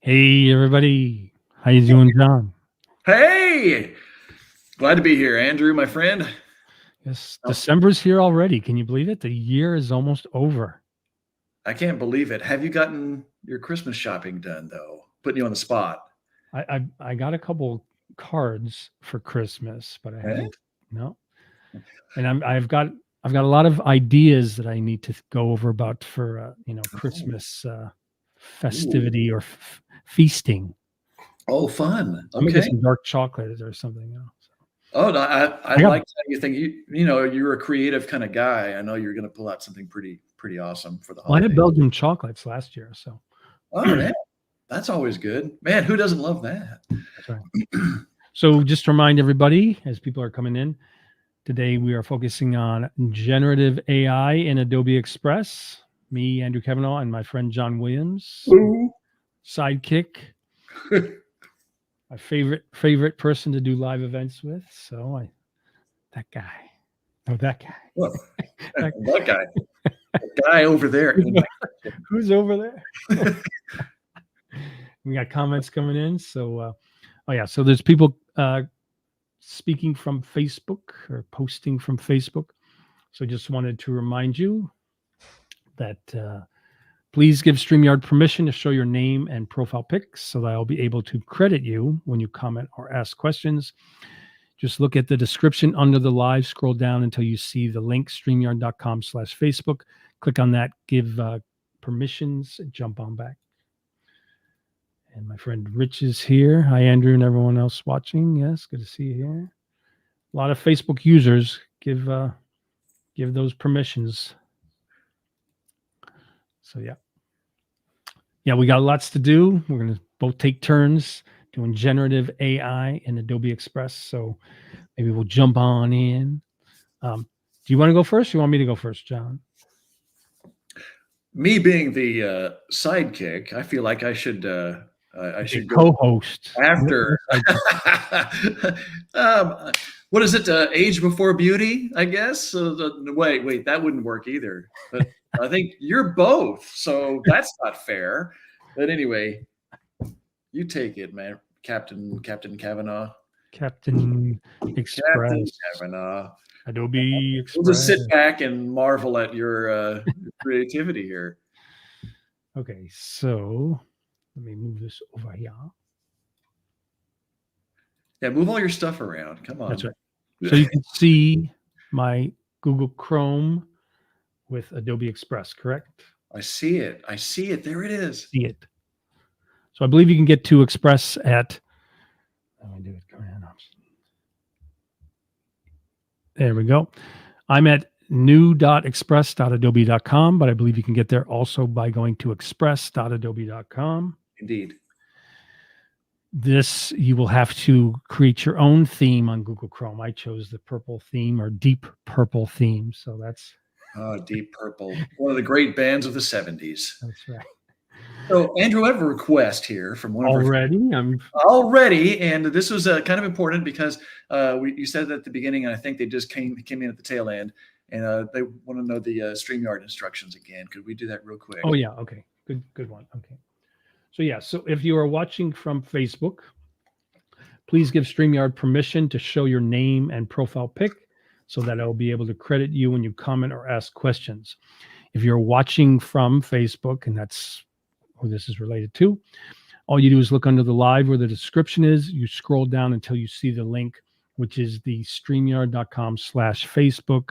Hey everybody, how you doing, John? Hey, glad to be here, Andrew, my friend. Yes, Oh, December's here already. Can you believe it? The year is almost over. I can't believe it. Have you gotten your Christmas shopping done, though? Putting you on the spot. I got a couple cards for Christmas, but I Eh? haven't. No, and I've got a lot of ideas that I need to go over about for Oh, Christmas ooh. festivity or feasting. Oh, fun. I may get Okay. some dark chocolate or something. Oh, no, I I got like how you think you're a creative kind of guy. I know you're going to pull out something pretty awesome for the well, I had holidays. Belgian chocolates last year, so Oh, man, that's always good. Man, who doesn't love that? that's right. So just to remind everybody, as people are coming in, today we are focusing on generative AI in Adobe Express. Me, Andrew Kavanagh, and my friend John Williams, Ooh. sidekick, my favorite person to do live events with. So that guy, oh that guy, Look, that, that guy over there in my kitchen. who's over there? We got comments coming in. So oh yeah, so there's people speaking from Facebook or posting from Facebook. So just wanted to remind you that please give StreamYard permission to show your name and profile pics so that I'll be able to credit you when you comment or ask questions. Just look at the description under the live, scroll down until you see the link, streamyard.com/Facebook. Click on that, give permissions, jump on back. And my friend Rich is here. Hi, Andrew, and everyone else watching. Yes, good to see you here. A lot of Facebook users give those permissions. So yeah, we got lots to do. We're going to both take turns doing generative AI in Adobe Express. So maybe we'll jump on in. Do you want to go first? Or you want me to go first, John? Me being the sidekick, I feel like I Okay, should go co-host. after. What is it? Age before beauty, I guess. Wait, that wouldn't work either. But I think you're both, so that's not fair. But anyway, you take it, man, Captain Kavanagh, Captain Captain Express, Kavanagh. Adobe We'll just Express. sit back and marvel at your creativity here. Okay, so let me move this over here. Yeah, move all your stuff around. Come That's on. right. So you can see my Google Chrome with Adobe Express, correct? I see it. I see it. There it is. See it. So I believe you can get to Express at. Let me do it. There we go. I'm at new.express.adobe.com, but I believe you can get there also by going to express.adobe.com. Indeed. This, you will have to create your own theme on Google Chrome. I chose the purple theme or deep purple theme. So that's Oh, Deep Purple, one of the great bands of the 70s. right. So, Andrew, I have a request here from one of our Already, I'm already, and this was kind of important because you said at the beginning, and I think they just came in at the tail end, and they want to know the StreamYard instructions again. Could we do that real quick? oh yeah, okay. Good one. Okay. So yeah, so if you are watching from Facebook, please give StreamYard permission to show your name and profile pic so that I'll be able to credit you when you comment or ask questions. If you're watching from Facebook, and that's who this is related to, all you do is look under the live where the description is. You scroll down until you see the link, which is the streamyard.com/Facebook.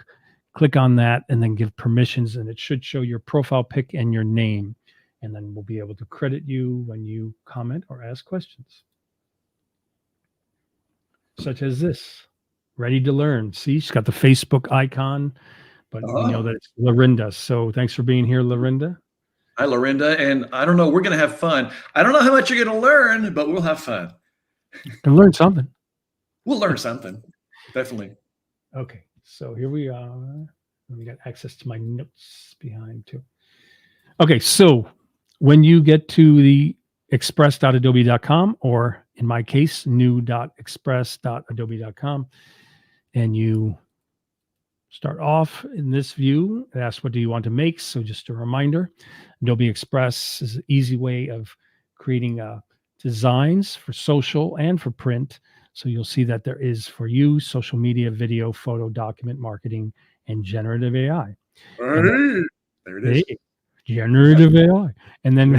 Click on that and then give permissions, and it should show your profile pic and your name. And then we'll be able to credit you when you comment or ask questions. Such as this. Ready to learn. See, she's got the Facebook icon, but we know Uh-huh. that it's Lorinda. So thanks for being here, Lorinda. Hi, Lorinda, and I don't know. We're going to have fun. I don't know how much you're going to learn, but we'll have fun. Can learn something. We'll learn something, definitely. Okay, so here we are. We got access to my notes behind too. Okay, so when you get to the express.adobe.com, or in my case, new.express.adobe.com, and you start off in this view, it asks what do you want to make. So just a reminder, Adobe Express is an easy way of creating designs for social and for print. So you'll see that there is for you social media, video, photo, document marketing, and generative AI. And There it is. hey, generative AI. And then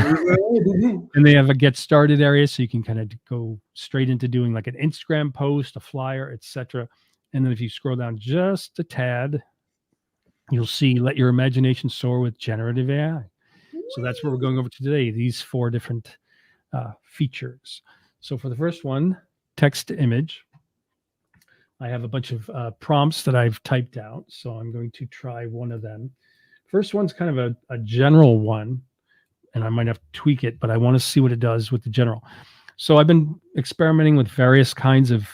and they have a get started area, so you can kind of go straight into doing like an Instagram post, a flyer, etc. And then if you scroll down just a tad, you'll see let your imagination soar with generative AI. So that's what we're going over today, these 4 different features. So for the first one, text to image, I have a bunch of prompts that I've typed out. So I'm going to try one of them. First one's kind of a general one, and I might have to tweak it, but I want to see what it does with the general. So I've been experimenting with various kinds of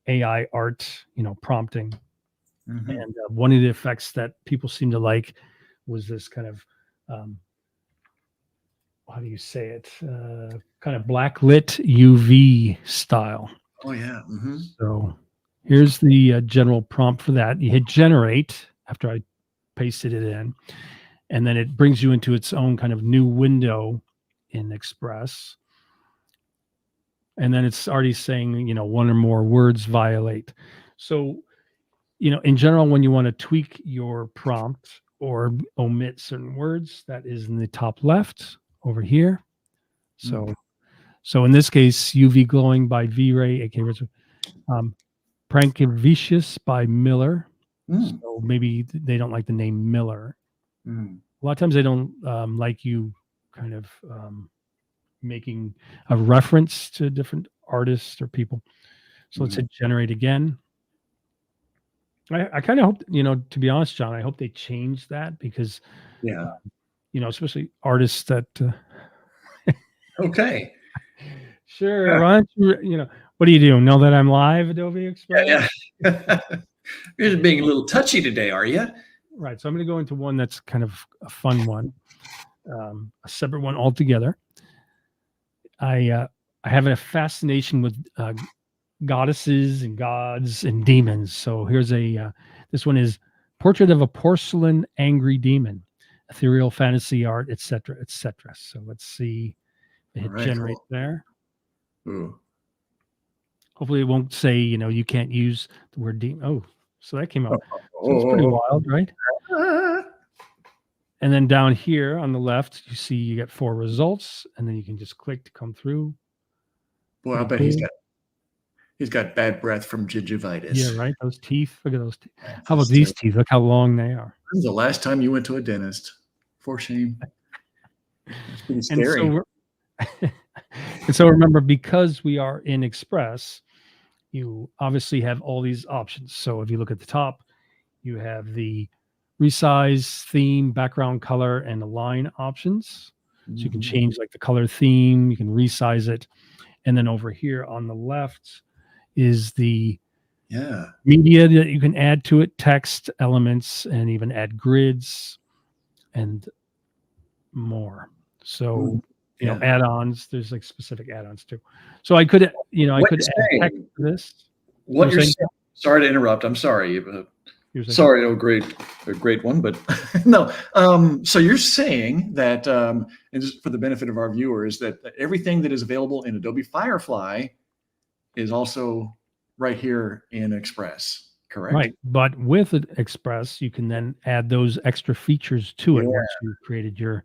AI art, prompting. Mhm. And one of the effects that people seem to like was this kind of, how do you say it? Kind of blacklit UV style. Oh yeah. Mhm. So here's the general prompt for that. You hit generate after I pasted it in, and then it brings you into its own kind of new window in Express. And then it's already saying, one or more words violate. So, in general, when you want to tweak your prompt or omit certain words, that is in the top left over here. So, so in this case, UV glowing by V-Ray, aka Prankivicious by Miller. Mm. So maybe they don't like the name Miller. Mm. A lot of times they don't like you kind of making a reference to different artists or people. So let's hit generate again. I kind of hope, to be honest, John, I hope they change that because, Yeah. Especially artists that. Okay. Sure. Why don't what do you do? Know that I'm live, Adobe Express? Yeah. Yeah. You're just being a little touchy today, are you? Right. So I'm going to go into one that's kind of a fun one, a separate one altogether. I have a fascination with goddesses and gods and demons. So here's this one is portrait of a porcelain angry demon, ethereal fantasy art, etc., etc. So let's see. Hit Right, generate cool. there. Ooh. Hopefully it won't say, you can't use the word demon. Oh, so that came out. So it's pretty Oh. wild, right? And then down here on the left, you see you get 4 results, and then you can just click to come through. Boy, I bet he's got bad breath from gingivitis. Yeah, right. Those teeth. Look at those teeth. How about these teeth? Look how long they are. When's the last time you went to a dentist? For shame. That's pretty scary. And so remember, because we are in Express, you obviously have all these options. So if you look at the top, you have the resize, theme, background color, and align options. So you can change like the color theme, you can resize it. And then over here on the left is the media that you can add to it, text, elements, and even add grids and more. So, add-ons, there's like specific add-ons too. So I could, I could add text to this. What you're saying, sorry to interrupt. I'm sorry. Sorry, a great one, but no. So you're saying that, and just for the benefit of our viewers, that everything that is available in Adobe Firefly is also right here in Express, correct? Right, but with Express, you can then add those extra features to it once you've created your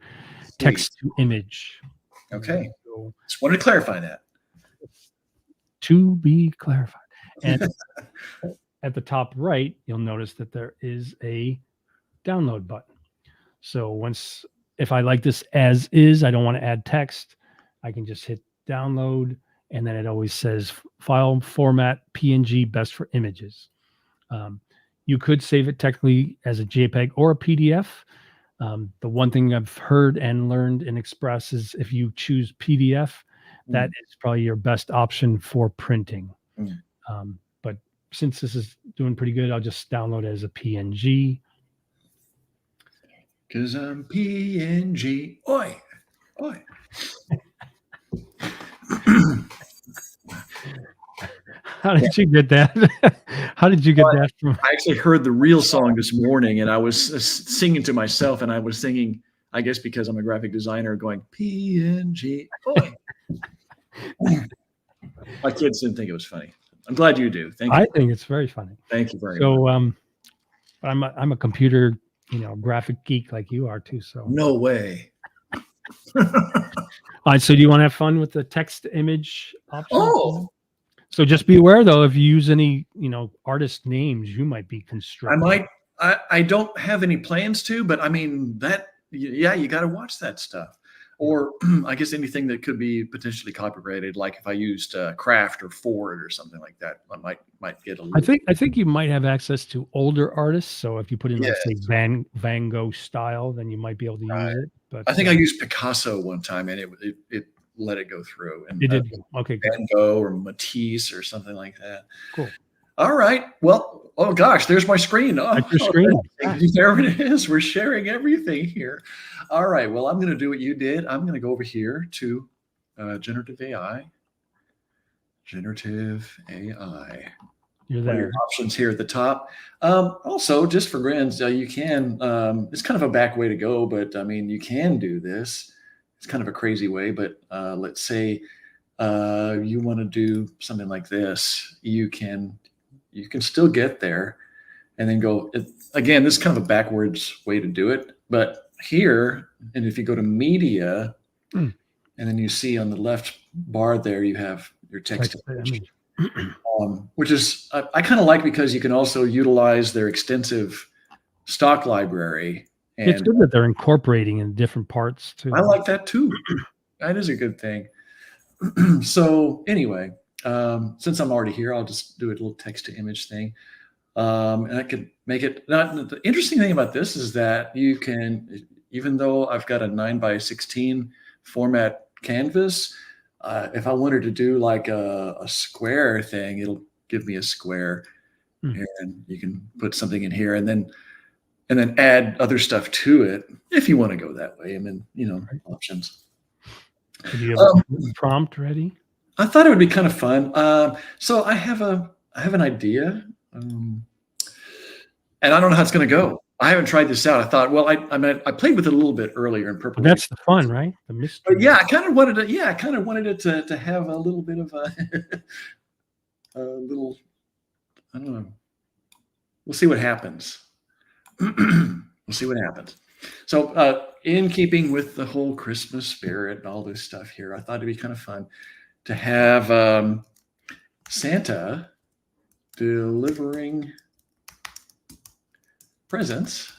text to image. Okay, so just wanted to clarify that. To be clarified. And at the top right, you'll notice that there is a download button. So if I like this as is, I don't want to add text, I can just hit download, and then it always says file format PNG, best for images. You could save it technically as a JPEG or a PDF. The one thing I've heard and learned in Express is if you choose PDF, that is probably your best option for printing. But since this is doing pretty good, I'll just download it as a PNG. Because I'm PNG. Oi. Oi. How did you get that? How did you get that from? I actually heard the real song this morning, and I was singing to myself, and I was singing, I guess because I'm a graphic designer going PNG. Boy. My kids didn't think it was funny. I'm glad you do. Thank you. I think it's very funny. Thank you very much. So, I'm a computer, graphic geek like you are too. So, No way. all right. So, do you want to have fun with the text to image option? Oh, So just be aware though, if you use any, artist names, you might be I constricted. might. I don't have any plans to, but I mean yeah, you got to watch that stuff. Or I guess anything that could be potentially copyrighted, like if I used Craft or Ford or something like that, I might get a little. I think you might have access to older artists. So if you put in like say Yes, Van Gogh style, then you might be able to right. use it. But I think I used Picasso one time, and it let it go through, and it did. Okay, good. Van Gogh or Matisse or something like that. Cool. All right. Well, oh gosh, there's my screen. Oh, That's your screen. there it is. We're sharing everything here. All right. Well, I'm going to do what you did. I'm going to go over here to generative AI. Generative AI. You're One of your there. options here at the top. Also, just for grins, you can. It's kind of a back way to go, but I mean, you can do this. It's kind of a crazy way, but let's say you want to do something like this. You can still get there and then go again. This is kind of a backwards way to do it, but here, and if you go to media, and then you see on the left bar there, you have your text image. Which is I kind of like because you can also utilize their extensive stock library. And It's good that they're incorporating in different parts too. I like that too. That is a good thing. So anyway, since I'm already here, I'll just do a little text to image thing. And I could make it. Now, the interesting thing about this is that you can, even though I've got a 9:16 format canvas, if I wanted to do like a square thing, it'll give me a square, and you can put something in here, and then add other stuff to it if you want to go that way. And then options. Do you have a prompt ready? I thought it would be kind of fun. So I have an idea, and I don't know how it's going to go. I haven't tried this out. I thought, well, I played with it a little bit earlier in purple. But that's the fun, right? The mystery. But yeah, I kind of wanted it. Yeah, I kind of wanted it to have a little bit of a little. I don't know. We'll see what happens. We'll see what happens. So, in keeping with the whole Christmas spirit and all this stuff here, I thought it'd be kind of fun to have Santa delivering presents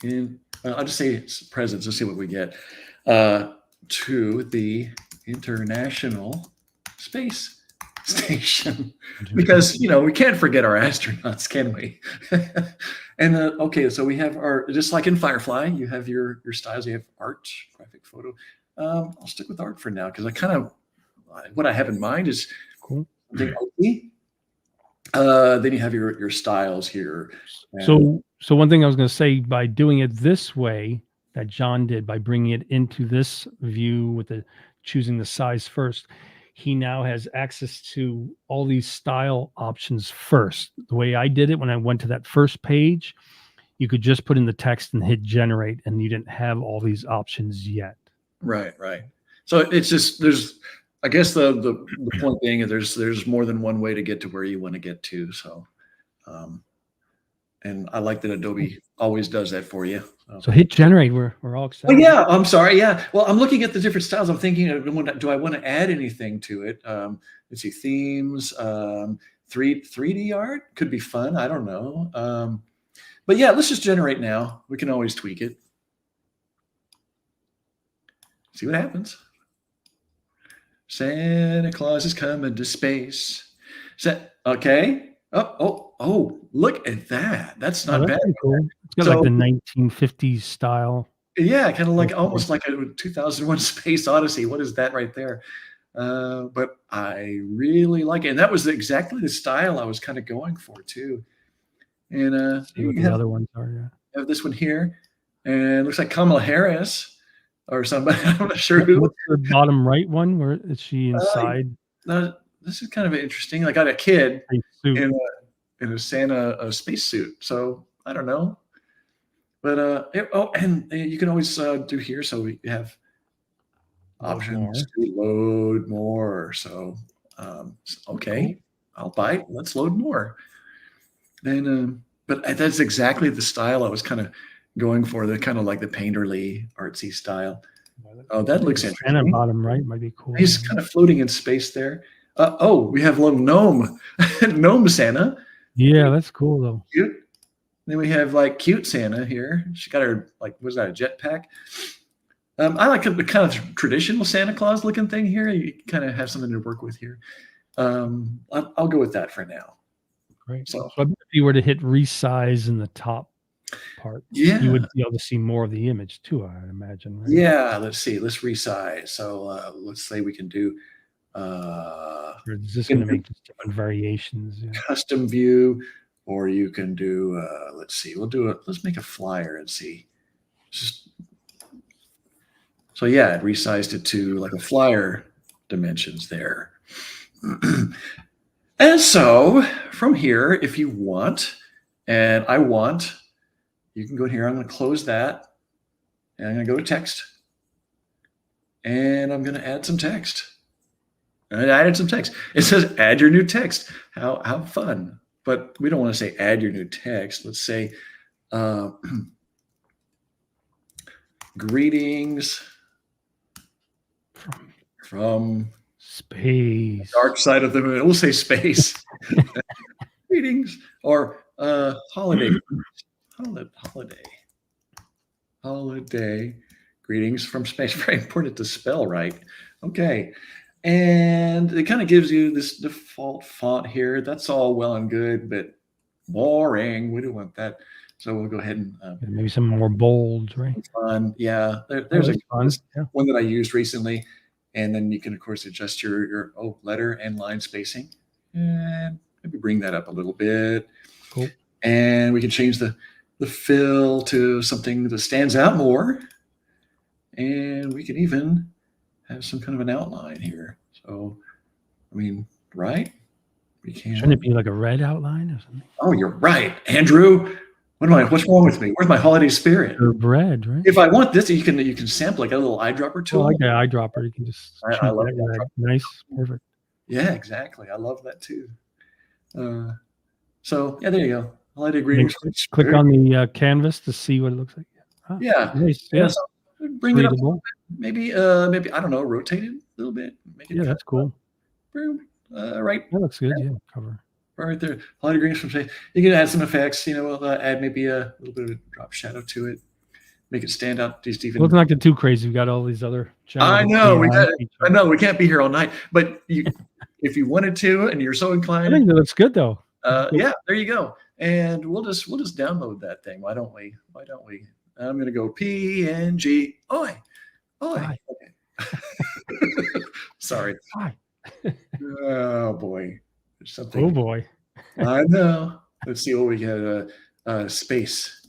in. I'll just say it's presents. Let's see what we get to the International Space Station, because we can't forget our astronauts, can we? And okay, so we have our, just like in Firefly, you have your styles. You have art, graphic, photo. I'll stick with art for now because I kind of what I have in mind is cool. Then you have your styles here. So one thing I was going to say, by doing it this way that John did, by bringing it into this view with the choosing the size first, he now has access to all these style options first. The way I did it when I went to that first page, you could just put in the text and hit generate, and you didn't have all these options yet. Right. So it's just I guess the point being is there's more than one way to get to where you want to get to. So, and I like that Adobe always does that for you. So hit generate. We're all excited. Oh yeah, I'm sorry. Yeah. Well, I'm looking at the different styles. I'm thinking, do I want to add anything to it? Let's see, themes, 3D art could be fun. I don't know. But yeah, let's just generate now. We can always tweak it. See what happens. Santa Claus is coming to space. Okay. Oh, look at that. That's not bad. Cool. It's got like the 1950s style. Yeah, kind of like almost like a 2001 Space Odyssey. What is that right there? But I really like it. And that was exactly the style I was kind of going for too. And see what the other ones are. Yeah. Have this one here. And it looks like Kamala Harris or somebody. I'm not sure who. What's the bottom right one? Where is she inside? This is kind of interesting. I got a kid in a Santa spacesuit. So I don't know. But and you can always do here. So we have Load options more. to load more. So okay, Cool. I'll bite. Let's load more. And but that's exactly the style I was kind of going for. The kind of like the painterly, artsy style. Oh, that looks Santa interesting. bottom right might be cool. He's kind of floating in space there. Oh, we have little gnome, gnome Santa. Yeah, that's cool though. Cute. Then we have like cute Santa here. She got her like, was that a jetpack? I like the kind of traditional Santa Claus looking thing here. You kind of have something to work with here. I'll go with that for now. Great. So So if you were to hit resize in the top part, yeah, you would be able to see more of the image too, I would imagine, right? yeah. Let's see. Let's resize. So let's say we can do Or is this you going can to do make just different variations? Yeah. custom view, or you can do. Let's see. We'll do it. Let's make a flyer and see. Just so yeah, it resized it to like a flyer dimensions there. And so from here, if you want, and I want, you can go here. I'm going to close that, and I'm going to go to text, and I'm going to add some text. And I added some text. It says add your new text. How fun! But we don't want to say add your new text. Let's say greetings from Space. dark side of the moon. We'll say space. Greetings or holiday. Holiday. Greetings from space. Very important to spell right. Okay. And it kind of gives you this default font here. That's all well and good, but boring. We don't want that. So we'll go ahead and Maybe some more bold, right? fun. Yeah, there's fun. Yeah. one that I used recently, and then you can of course adjust your letter and line spacing, and maybe bring that up a little bit. Cool. And we can change the fill to something that stands out more, and we can even have some kind of an outline here. So, I mean, right? We can. Shouldn't it be like a red outline or something? Oh, you're right, Andrew. What's wrong with me? Where's my holiday spirit? Or red, right? If I want this, you can sample like a little eyedropper tool. Well, like the eyedropper, you can just I love that red. Nice, perfect. Yeah, exactly. I love that too. So yeah, there you go. Holiday greetings. Click on the canvas to see what it looks like. Ah, yeah, nice. Yeah. So bring it up. Maybe I don't know, rotate it a little bit. Make it that's cool. Right. That looks good. Yeah, cover. Right there. Holiday greetings from space. You can add some effects. Add maybe a little bit of a drop shadow to it. Make it stand out just even. Looking like they're too crazy. We got all these other. I know we can't be here all night, but if you wanted to, and you're so inclined, I think that looks good though. Yeah, there you go. And we'll just download that thing. Why don't we? I'm gonna go PNG. Oi. Okay. Sorry. Hi. Oh boy. There's something. Oh boy. I know. Let's see what we get. Space.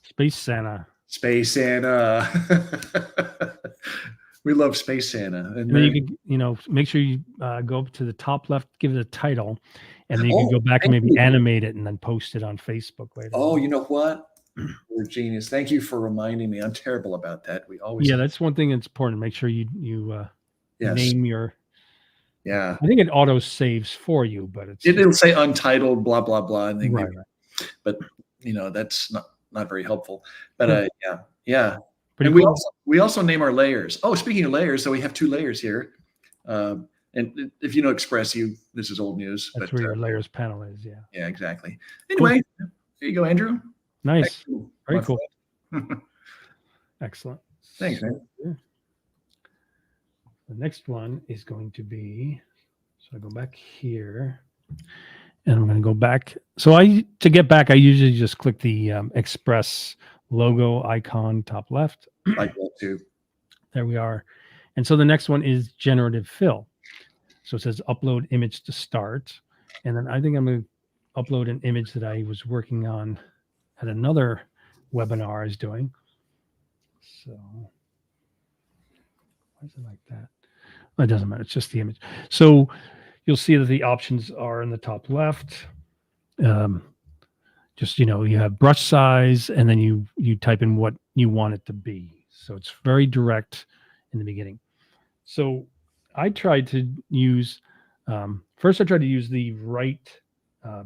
Space Santa. Space Santa. We love Space Santa. And then you can, make sure you go up to the top left, give it a title, and then you can go back and maybe animate it and then post it on Facebook later. Oh, you know what? We're genius. Thank you for reminding me. I'm terrible about that. We always. Yeah, that's one thing that's important. Make sure you name your. Yeah. I think it auto saves for you, but it'll say untitled, blah blah blah, and then right. But that's not very helpful. But yeah. Pretty and cool. we also name our layers. Oh, speaking of layers, so we have 2 layers here. And if you know Express, this is old news. That's where your layers panel is. Yeah. Yeah, exactly. Anyway, there you go, Andrew. Nice. Very cool. Excellent. Thanks, man. The next one is going to be, so I go back here and I'm going to go back. So to get back, I usually just click the Express logo icon top left. Like that too. There we are. And so the next one is generative fill. So it says upload image to start. And then I think I'm going to upload an image that I was working on at another webinar I was doing. So why is it like that? It doesn't matter. It's just the image. So you'll see that the options are in the top left. just, you have brush size, and then you type in what you want it to be. So it's very direct in the beginning. So I tried to use first. I tried to use the right uh,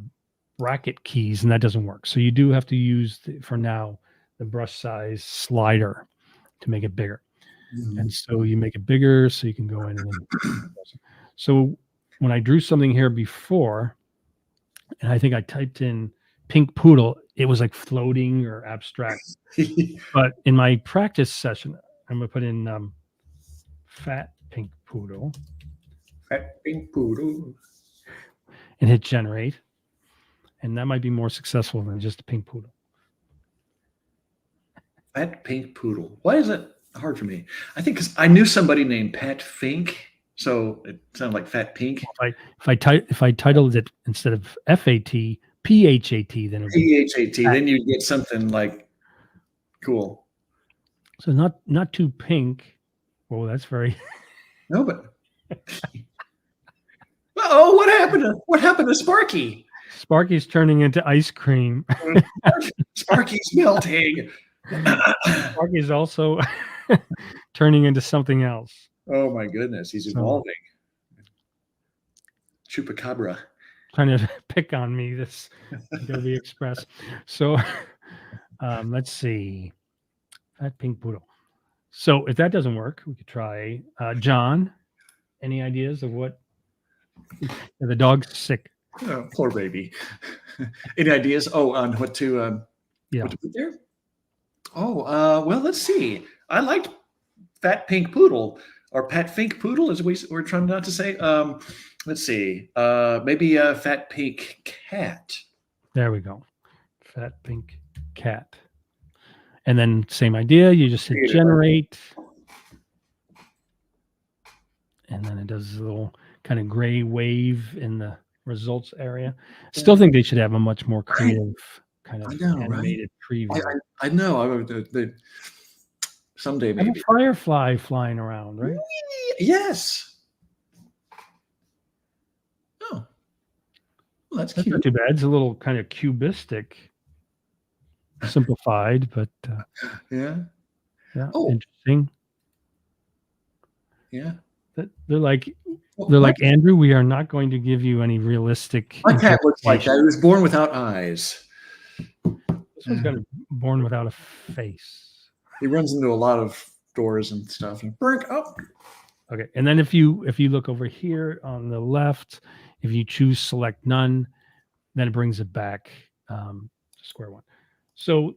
bracket keys, and that doesn't work. So you do have to use for now the brush size slider to make it bigger. And so you make it bigger, so you can go in and then. So when I drew something here before, and I think I typed in pink poodle, it was like floating or abstract. But in my practice session, I'm gonna put in fat pink poodle Fat pink poodle. and hit generate, and that might be more successful than just a pink poodle. Fat pink poodle. Why is it hard for me? I think because I knew somebody named Pat Fink, so it sounded like Fat Pink. If I titled it instead of FAT, PHAT, then it would be PHAT. Then you get something like cool. so not too pink. Oh, that's very. No, but oh, what happened to Sparky? Sparky's turning into ice cream. Sparky's melting. Sparky's also turning into something else. Oh my goodness, he's evolving. Chupacabra. Trying to pick on me, this Adobe Express. So let's see. Fat pink poodle. So if that doesn't work, we could try John. Any ideas of what? The dog's sick. Oh, poor baby. Any ideas? Oh, on what to put there? Oh, well, let's see. I liked Fat Pink Poodle or Pat Fink Poodle, as we're trying not to say. Let's see. Maybe a Fat Pink Cat. There we go. Fat pink cat. And then same idea. You just hit generate. And then it does a little kind of gray wave in the results area. Still think they should have a much more creative kind of animated preview. I know. Someday maybe. Have a firefly flying around, right? Yes. Oh, well, that's cute. Not too bad. It's a little kind of cubistic, simplified, but yeah. Interesting. Yeah. They're like Andrew. We are not going to give you any realistic. My cat looks like that. He was born without eyes. This one's kind of born without a face. He runs into a lot of doors and stuff. And break up. Okay, and then if you look over here on the left, if you choose select none, then it brings it back to square one. So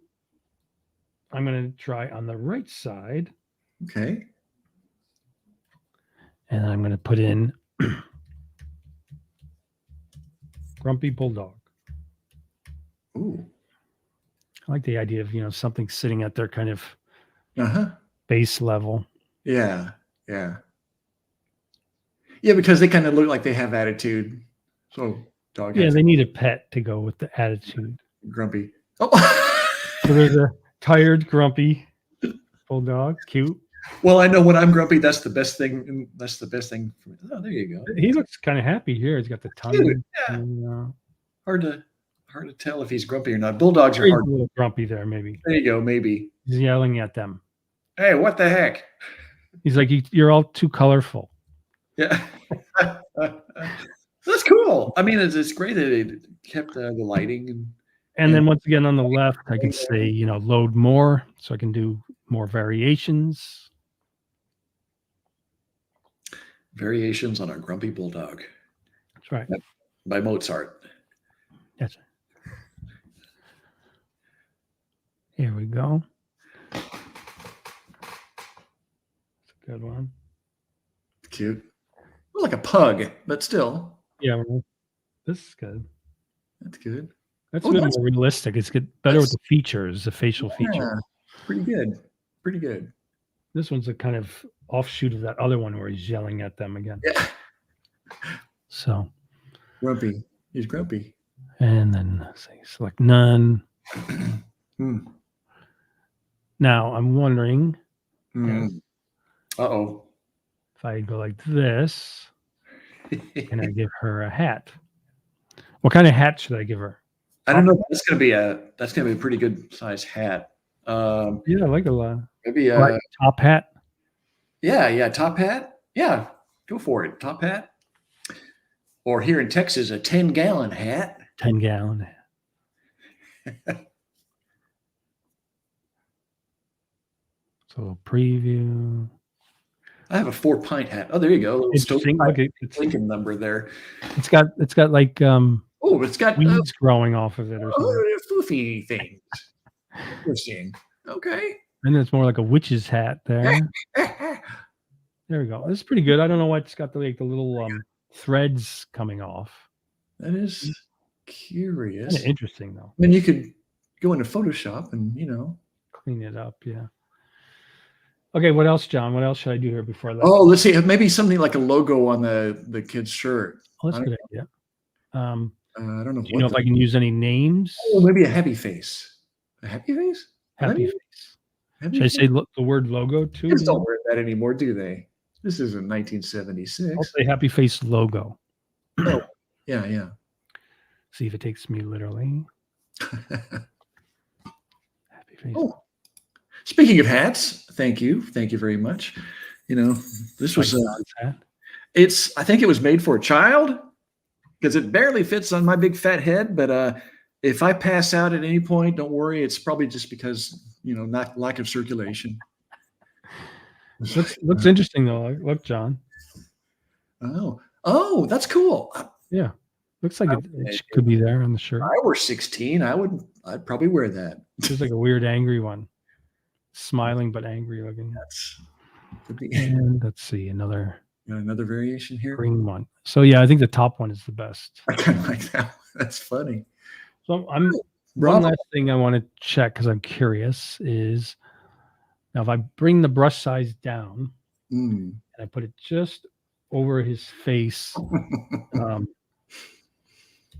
I'm going to try on the right side. Okay. And I'm going to put in Grumpy Bulldog. Ooh. I like the idea of, something sitting at their kind of base level. Yeah. Yeah. Yeah, because they kind of look like they have attitude. So dog. Yeah, they need a pet to go with the attitude. Grumpy. Oh. So there's a tired, grumpy bulldog. Cute. Well, I know when I'm grumpy, that's the best thing. That's the best thing for me. Oh, there you go. He looks kind of happy here. He's got the tongue. Yeah. And, hard to tell if he's grumpy or not. Bulldogs are hard. A little grumpy there, maybe. There you go. Maybe he's yelling at them. Hey, what the heck? He's like, you're all too colorful. Yeah. That's cool. I mean, it's great that they kept the lighting. And then once again on the left, I can say, load more, so I can do more variations. Variations on a grumpy bulldog. That's right. By Mozart. That's right. Here we go. That's a good one. Cute. Like a pug, but still. Yeah, this is good. That's good. That's a bit more realistic. It's better with the features, the facial features. Pretty good. Pretty good. This one's a kind of offshoot of that other one where he's yelling at them again. Yeah. So. Grumpy. He's grumpy. And then say select none. Now I'm wondering. Uh-oh. If I go like this, can I give her a hat? What kind of hat should I give her? I don't know if that's gonna be a pretty good size hat. Yeah, I like a lot. Maybe Right, top hat. yeah, top hat. Yeah, go for it. Top hat. Or here in Texas, a 10-gallon hat. 10-gallon. So preview. I have a 4-pint hat. Oh, there you go. A little Interesting. stovepipe Look, it's Lincoln number there. got like Oh, it's got weeds growing off of it or something. foofy things. Interesting. Okay. And it's more like a witch's hat there. That There we go. This is pretty good. I don't know why it's got the little threads coming off. is curious. Kind of interesting though. I mean, you could go into Photoshop and Clean it up, yeah. Okay, what else, John? What else should I do here before I let? Oh, let's see. Maybe something like a logo on the kid's shirt. Oh, that's a good idea. I don't know. Do you know if I can use any names? Oh, maybe a happy face. A happy face? Happy face. Happy Should I face? say the word logo too? Kids don't wear that anymore, do they? This isn't I'll 1976. say happy face logo. Oh, yeah. See if it takes me literally. Happy face. Oh, speaking of hats, thank you very much. This was John's hat. I think it was made for a child because it barely fits on my big fat head. But if I pass out at any point, don't worry. It's probably just because not lack of circulation. Looks interesting though. Look, John. Oh, that's cool. Yeah, looks like it could be there on the shirt. If I were 16, I'd probably wear that. There's like a weird angry one, smiling but angry looking. Could be. And let's see another variation here. green one. So yeah, I think the top one is the best. I kind of like that. That's funny. So one last thing I want to check because I'm curious is now if I bring the brush size down and I put it just over his face, if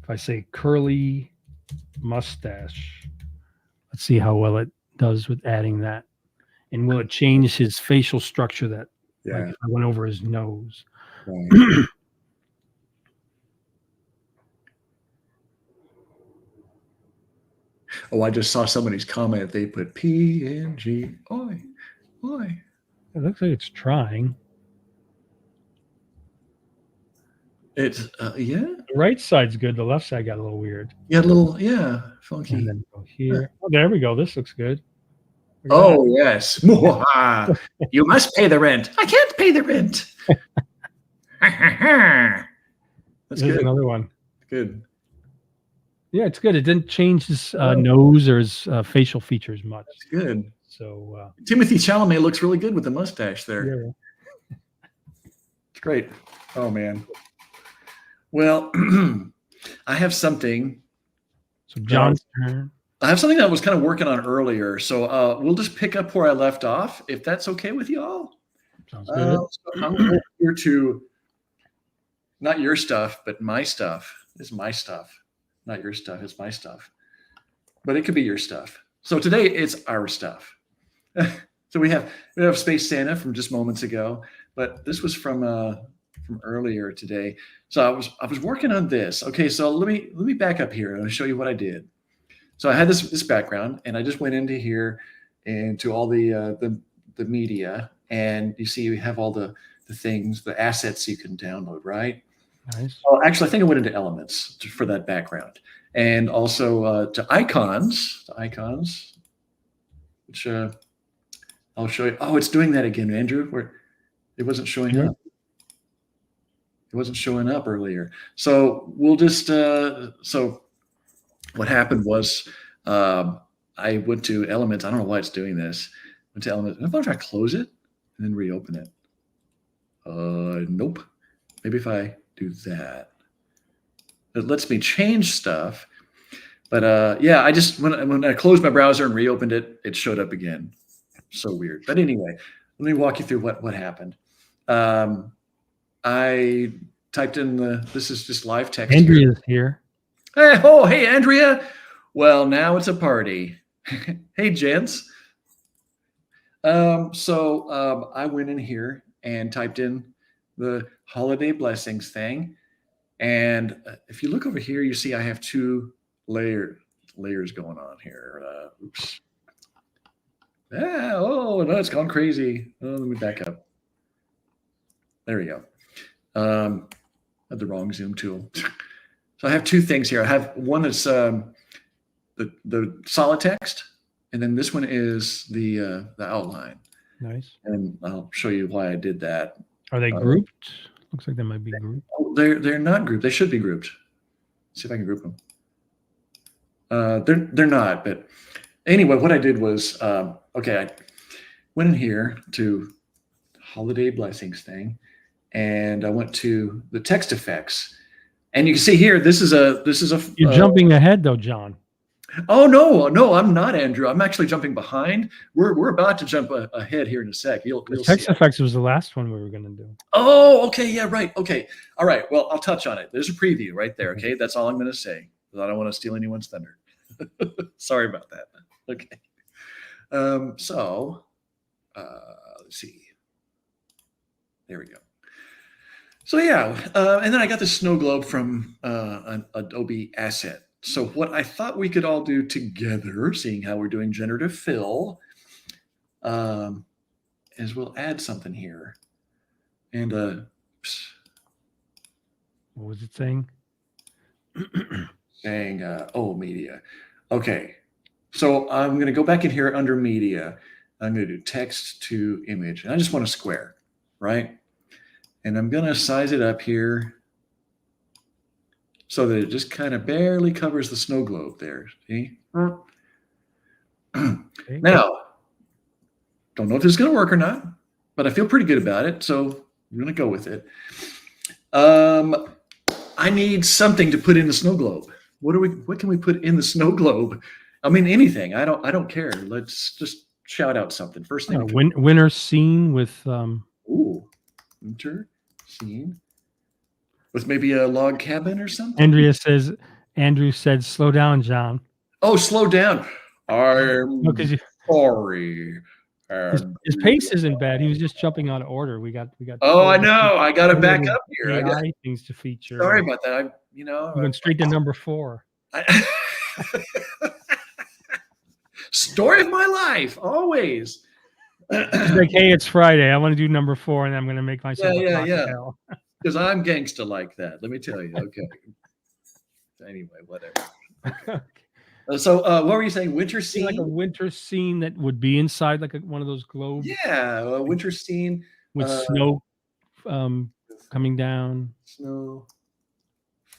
I say curly mustache, let's see how well it does with adding that. And will it change his facial structure like if I went over his nose? Right. Oh, I just saw somebody's comment. They put PNG. Oi. It looks like it's trying. It's yeah. The right side's good. The left side got a little weird. Yeah, a little funky. And then go here. Oh, there we go. This looks good. Oh yes. You must pay the rent. I can't pay the rent. That's There's good. another one. Good. Yeah, it's good. It didn't change his nose or his facial features much. That's good. So Timothy Chalamet looks really good with the mustache there. Yeah. It's great. Oh man. Well, I have something. So John's turn. I have something that I was kind of working on earlier. So we'll just pick up where I left off, if that's okay with you all. Sounds good. So I'm going here to not your stuff, but my stuff. It's my stuff. Not your stuff. It's my stuff. But it could be your stuff. So today it's our stuff. So we have Space Santa from just moments ago, but this was from earlier today. So I was working on this. Okay, so let me back up here and I'll show you what I did. So I had this background, and I just went into here and to all the media, and you see we have all the things, the assets you can download, right? Nice. Well, actually, I think I went into elements for that background, and also to icons, which I'll show you. Oh, it's doing that again, Andrew. Where it wasn't showing up. It wasn't showing up earlier. So we'll just so. What happened was I went to Elements. I don't know why it's doing this. Went to Elements. If I try to close it and then reopen it. Nope. Maybe if I do that. It lets me change stuff. But yeah, I just when I closed my browser and reopened it, it showed up again. So weird. But anyway, let me walk you through what happened. I typed in this is just live text. Andrea's here. Hey, Andrea. Well, now it's a party. Hey, gents. So I went in here and typed in the holiday blessings thing. And if you look over here, you see I have two layers going on here. Oops. Oh no, it's gone crazy. Oh, let me back up. There we go. I had the wrong zoom tool. So I have two things here. I have one that's the solid text, and then this one is the outline. Nice. And I'll show you why I did that. Are they grouped? Looks like they might be grouped. Oh, they're not grouped. They should be grouped. Let's see if I can group them. They're not. But anyway, what I did was okay. I went in here to holiday blessings thing, and I went to the text effects, and you can see here. This is a. You're jumping ahead though, John. Oh no, I'm not, Andrew. I'm actually jumping behind. We're about to jump ahead here in a sec. You'll text see. effects was the last one we were going to do. Oh, okay, yeah, right. Okay, all right. Well, I'll touch on it. There's a preview right there. Okay, that's all I'm going to say. I don't want to steal anyone's thunder. Sorry about that. Okay. So let's see. There we go. So yeah, and then I got the snow globe from an Adobe asset. So what I thought we could all do together, seeing how we're doing generative fill, is we'll add something here. And what was it saying? Saying media. Okay. So I'm going to go back in here under media. I'm going to do text to image. And I just want a square, right? And I'm going to size it up here so that it just kind of barely covers the snow globe there. See? Okay. Now, don't know if this is going to work or not, but I feel pretty good about it. So I'm going to go with it. I need something to put in the snow globe. What can we put in the snow globe? I mean, anything. I don't care. Let's just shout out something. First thing. Winter scene with winter scene with maybe a log cabin or something. Andrew said, slow down, John. Oh, slow down. I'm sorry. His pace isn't bad. He was just jumping out of order. We got. Oh, I know. I got to back up here. I got things to feature. Sorry about that. We went straight to number 4. Story of my life, always. It's like, hey, it's Friday. I want to do number 4, and I'm going to make myself a cocktail. Because I'm gangsta like that. Let me tell you. Okay. Anyway, whatever. Okay. So, what were you saying? Winter scene? Like a winter scene that would be inside like one of those globes. Yeah, a winter scene with snow coming down. Snow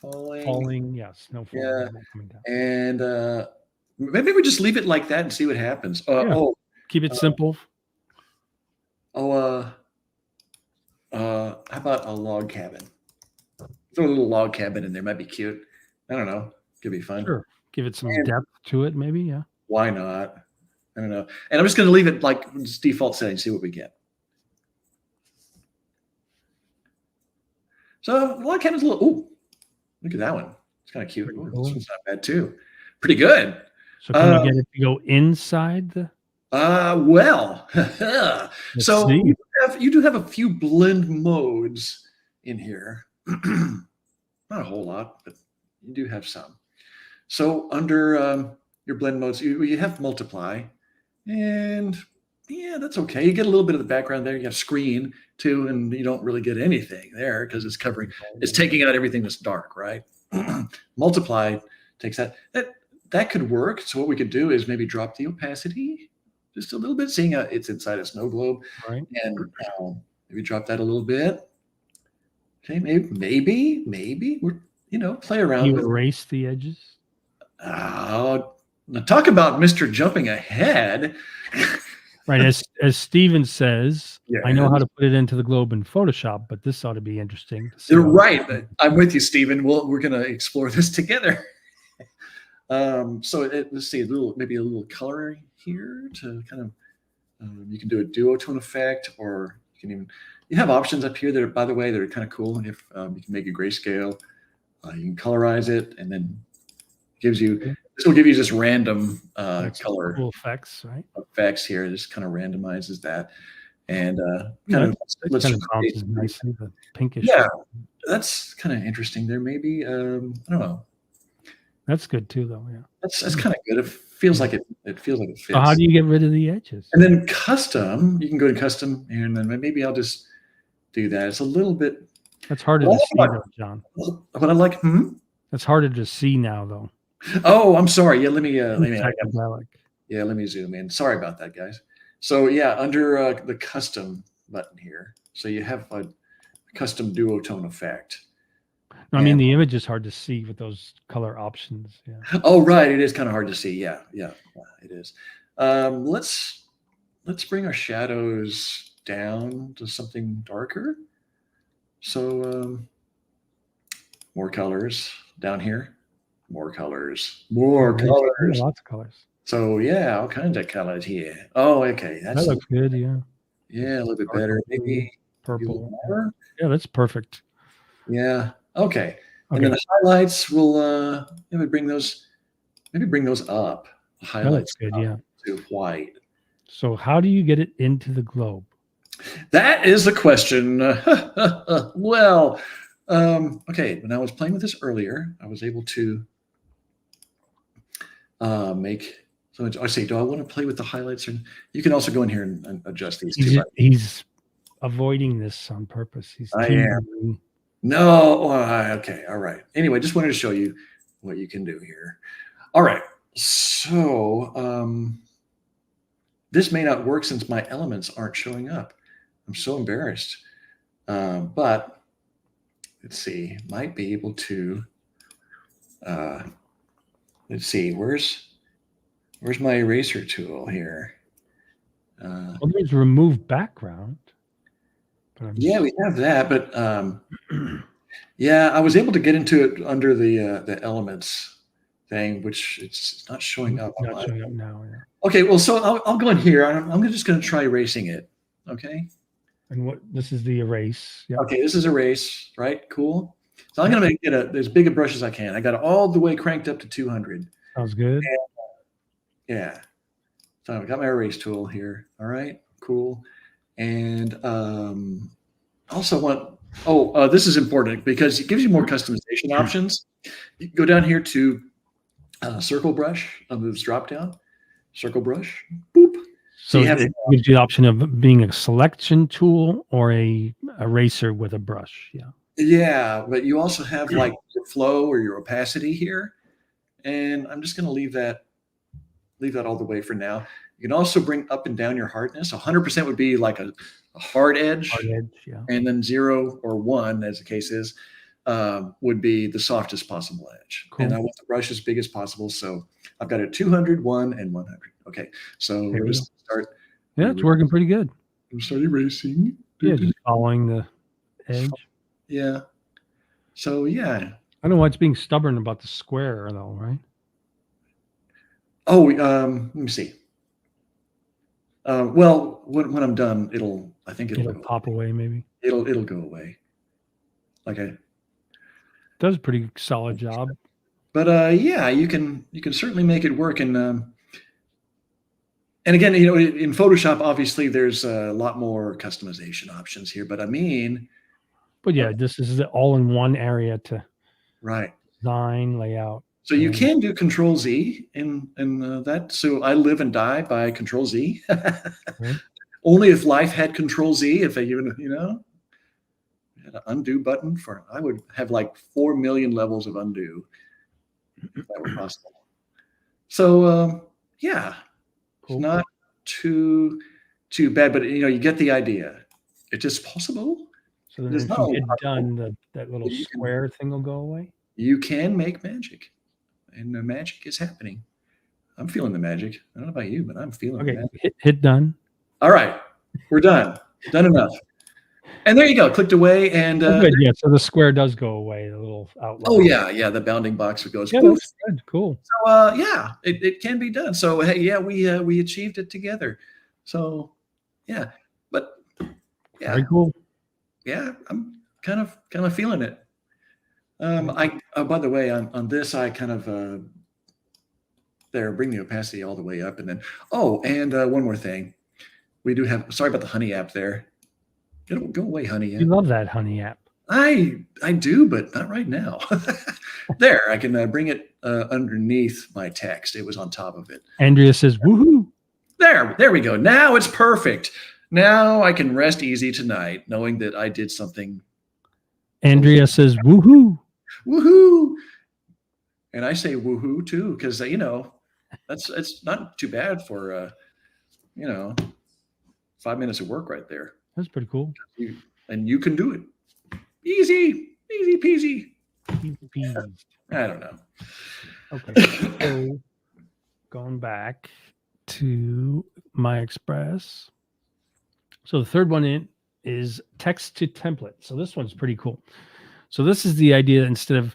falling. Yeah, snow falling. Yeah, coming down. And maybe we just leave it like that and see what happens. Keep it simple. How about a log cabin? Throw a little log cabin in there. Might be cute. I don't know. Could be fun. Sure. Give it some depth to it, maybe. Yeah. Why not? I don't know. And I'm just going to leave it like its default setting, see what we get. So the log cabin's a little. Ooh, look at that one. It's kind of cute. Ooh, this one's not bad too. Pretty good. So can you get it to go inside the? Well, so you do have a few blend modes in here. Not a whole lot, but you do have some. So under your blend modes, you have multiply, and yeah, that's okay. You get a little bit of the background there. You have screen too, and you don't really get anything there because it's taking out everything that's dark, right? Multiply takes that could work. So what we could do is maybe drop the opacity just a little bit, seeing it's inside a snow globe, right? And maybe drop that a little bit. Okay, maybe we're play around. You erase the edges. Now talk about Mr. Jumping Ahead. Right, as Steven says, yeah. I know how to put it into the globe in Photoshop, but this ought to be interesting. You're right. I'm with you, Steven. We're going to explore this together. So let's see, maybe a little color here to kind of, you can do a duotone effect, or you have options up here that are, by the way, that are kind of cool. If you can make a grayscale, you can colorize it, and then this will give you just random color cool effects, right? Effects here. This kind of randomizes that, and let's kind of bounces nicely, the pinkish. Yeah, that's kind of interesting. There maybe I don't know. That's good too, though. Yeah. That's kind of good. It feels like it feels like it So how fits. do you get rid of the edges? And then custom, you can go to custom, and then maybe I'll just do that. It's a little bit. That's harder Well, to see, though, John. what I like. That's harder to see now, though. Oh, I'm sorry. Yeah, let me. Psychedelic. Yeah, let me zoom in. Sorry about that, guys. So yeah, under the custom button here, so you have a custom duotone effect. No, I mean, the image is hard to see with those color options. Yeah. Oh, right. It is kind of hard to see. Yeah, it is. Let's bring our shadows down to something darker. So more colors down here. More colors. More colors. Lots of colors. So yeah, all kinds of colors here. Oh, okay. That looks good. Yeah. Yeah, a little bit better. Maybe purple. More. Yeah, that's perfect. Yeah. Okay. And then the highlights will maybe bring those up. The highlights good, yeah. To white. So how do you get it into the globe? That is the question. Well, okay. When I was playing with this earlier, I was able to make. So I say, do I want to play with the highlights? Or you can also go in here and adjust these too. He's avoiding this on purpose. I am. No. Okay. All right. Anyway, just wanted to show you what you can do here. All right. So this may not work since my elements aren't showing up. I'm so embarrassed. But let's see. Might be able to. Let's see. Where's my eraser tool here? Well, there's remove background. Yeah, we have that, but yeah, I was able to get into it under the elements thing, which it's not showing up. Not showing up now. Yeah. Okay, well, so I'll go in here. I'm just going to try erasing it. Okay. And what? This is the erase. Yeah. Okay, this is erase. Right. Cool. So I'm going to make it as big a brush as I can. I got it all the way cranked up to 200. Sounds good. And, yeah. So I've got my erase tool here. All right. Cool. And also want, this is important because it gives you more customization options. You can go down here to circle brush on this drop down, circle brush, boop. So it gives you the option of being a selection tool or a eraser with a brush. Yeah. Yeah, but you also have like your flow or your opacity here. And I'm just going to leave that all the way for now. You can also bring up and down your hardness. 100% would be like a hard edge, yeah. And then 0 or 1, as the case is, would be the softest possible edge. Cool. And I want the brush as big as possible. So I've got a 200, 1, and 100. Okay, so we'll just start. Yeah, it's working pretty good. We'll start erasing. Yeah, just following the edge. Yeah. So yeah. I don't know why it's being stubborn about the square though, right? Oh, let me see. Well, when I'm done, it'll pop away. Maybe it'll go away. Okay. Does a pretty solid job. But yeah, you can certainly make it work. And again, in Photoshop, obviously there's a lot more customization options here. But I mean. But yeah, this is the all-in-one area to design, layout. So you can do Control Z in that. So I live and die by Control Z. Only if life had Control Z, if they even had an undo button I would have like 4 million levels of undo if that were possible. So yeah, cool. It's not too bad, but you get the idea. It's just possible. So then if you get done, that little square thing will go away? You can make magic. And the magic is happening. I'm feeling the magic. I don't know about you, but I'm feeling the magic. Hit done. All right. We're done. Done enough. And there you go. Clicked away. And good. Yeah, so the square does go away, the little outline. Oh, yeah. The bounding box goes. Yeah, that's good. Cool. So, yeah, it can be done. So, hey, yeah, we achieved it together. So, yeah. But, yeah. Very cool. Yeah, I'm kind of feeling it. By the way, on this, I kind of bring the opacity all the way up, and then and one more thing, we do have. Sorry about the Honey app there. Go away, Honey. You love that Honey app. I do, but not right now. There, I can bring it underneath my text. It was on top of it. Andrea says, woohoo. There we go. Now it's perfect. Now I can rest easy tonight, knowing that I did something. Andrea says, woohoo. Woohoo! And I say woohoo too, because that's it's not too bad for 5 minutes of work right there. That's pretty cool. And you can do it. Easy peasy. Peas. I don't know. Okay. So going back to my Express. So the third one in is text to template. So this one's pretty cool. So this is the idea, instead of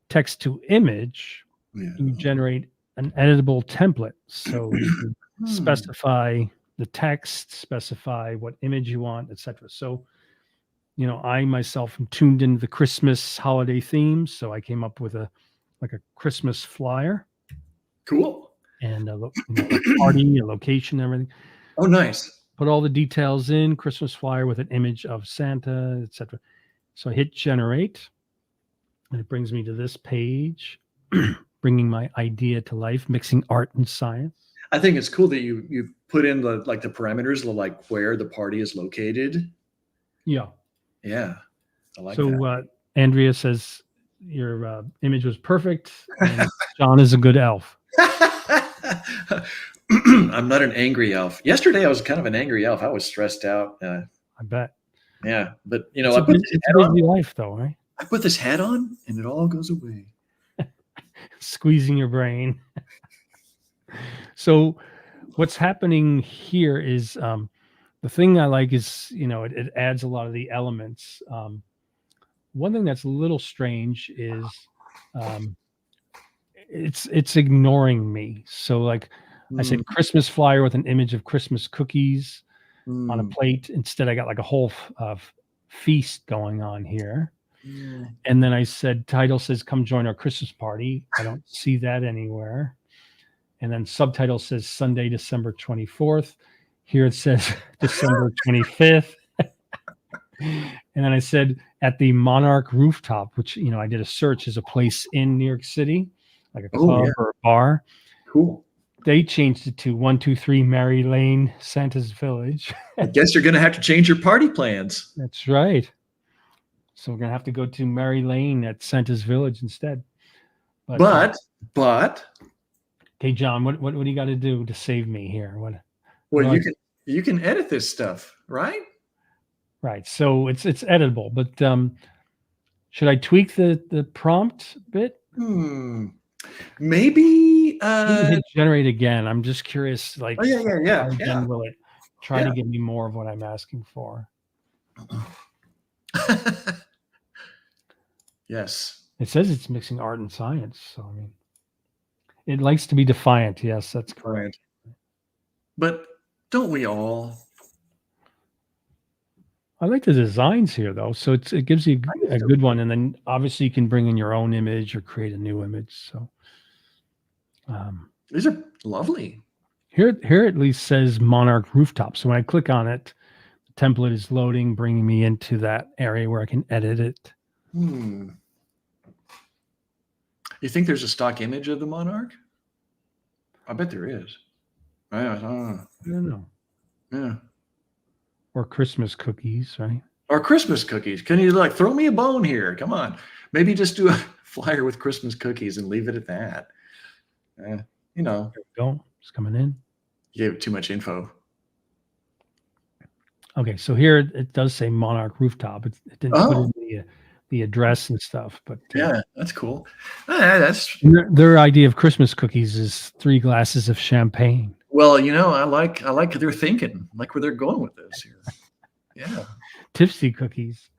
text to image, you generate an editable template. So you can specify the text, specify what image you want, etc. So, I myself am tuned into the Christmas holiday themes. So I came up with a Christmas flyer. Cool. And a party, a location, everything. Oh, nice. Put all the details in, Christmas flyer with an image of Santa, etc. So I hit generate, and it brings me to this page, bringing my idea to life, mixing art and science. I think it's cool that you put in the parameters, like where the party is located. Yeah. Yeah. I like so, that. Andrea says your image was perfect, and John is a good elf. I'm not an angry elf. Yesterday I was kind of an angry elf. I was stressed out. I bet. Yeah, but it's a busy life, though, right? I put this hat on, and it all goes away. Squeezing your brain. So, what's happening here is the thing I like is it adds a lot of the elements. One thing that's a little strange is it's ignoring me. So, like I said, Christmas flyer with an image of Christmas cookies on a plate. Instead, I got like a whole feast going on here. And then I said, title says, come join our Christmas party. I don't see that anywhere. And then subtitle says Sunday, December 24th. Here it says December 25th. And then I said, at the Monarch Rooftop, which, I did a search, is a place in New York City, like a club or a bar. Cool. They changed it to 123 Mary Lane, Santa's Village. I guess you're going to have to change your party plans. That's right. So we're going to have to go to Mary Lane at Santa's Village instead. But okay, John, what do you got to do to save me here? Well, you can edit this stuff, right? Right. So it's editable, but should I tweak the prompt bit? Maybe hit generate again. I'm just curious, like, yeah. Again, will it try to give me more of what I'm asking for? Yes. It says it's mixing art and science. So, I mean, it likes to be defiant. Yes, that's correct. But don't we all? I like the designs here, though. So it gives you a good one. And then obviously you can bring in your own image or create a new image. So these are lovely. Here at least says Monarch Rooftop. So when I click on it, the template is loading, bringing me into that area where I can edit it. You think there's a stock image of the Monarch? I bet there is. I don't know. Yeah. Or Christmas cookies, right? Or Christmas cookies. Can you throw me a bone here? Come on. Maybe just do a flyer with Christmas cookies and leave it at that. There we go. It's coming in. You gave too much info. Okay, so here it does say Monarch Rooftop. It didn't put in the address and stuff, but yeah, that's cool. That's their idea of Christmas cookies is 3 glasses of champagne. Well, I like their thinking, like where they're going with this here. Yeah, tipsy cookies.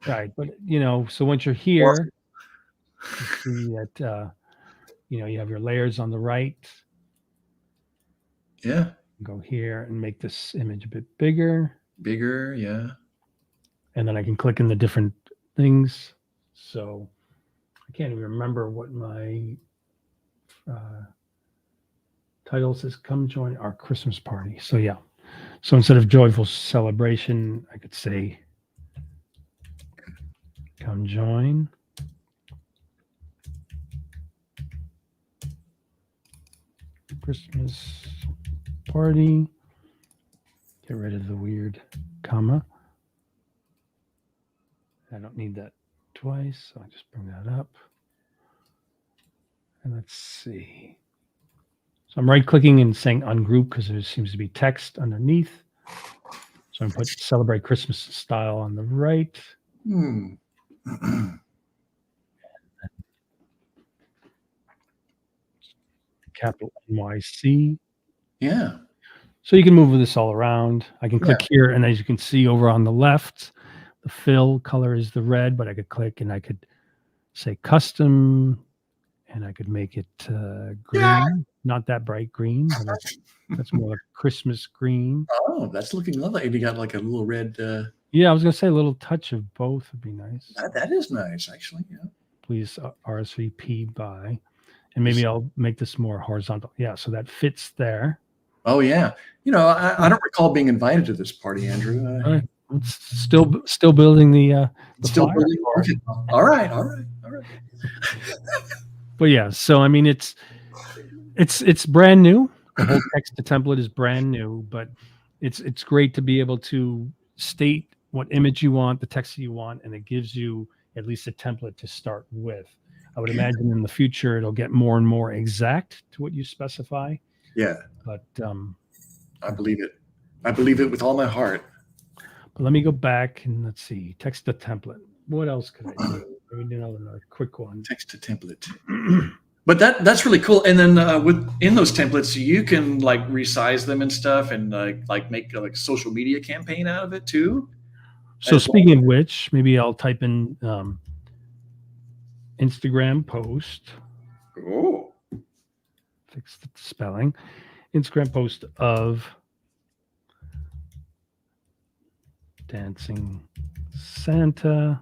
Right, but so once you're here, you see that you have your layers on the right. Yeah. Go here and make this image a bit bigger. Bigger, yeah. And then I can click in the different things. So I can't even remember what my title says. Come join our Christmas party. So yeah. So instead of joyful celebration, I could say, come join. Christmas party. Get rid of the weird comma. I don't need that twice, so I'll just bring that up. And let's see. So I'm right clicking and saying ungroup because there seems to be text underneath. So I'm put celebrate Christmas style on the right. Capital NYC. Yeah. So you can move this all around. I can click here, and as you can see over on the left, the fill color is the red, but I could click and I could say custom, and I could make it green, not that bright green, but that's more like Christmas green. Oh, that's looking lovely. And you got like a little red. Yeah, I was gonna say a little touch of both would be nice. That is nice, actually. Yeah. Please RSVP by, and maybe I'll make this more horizontal. Yeah, so that fits there. Oh yeah. You know, I don't recall being invited to this party, Andrew. All right. It's still building the Still flyer. building. Okay. All right. But yeah, so I mean, it's brand new. The whole text to template is brand new, but it's great to be able to state what image you want, the text that you want, and it gives you at least a template to start with. I would imagine in the future it'll get more and more exact to what you specify. Yeah. But I believe it. I believe it with all my heart. But let me go back and let's see. Text to template. What else could I do? Maybe another quick one. Text to template. But that's really cool. And then within those templates, you can like resize them and stuff, and like make a social media campaign out of it too. So speaking of which, maybe I'll type in Instagram post. Oh. Fix the spelling. Instagram post of dancing Santa.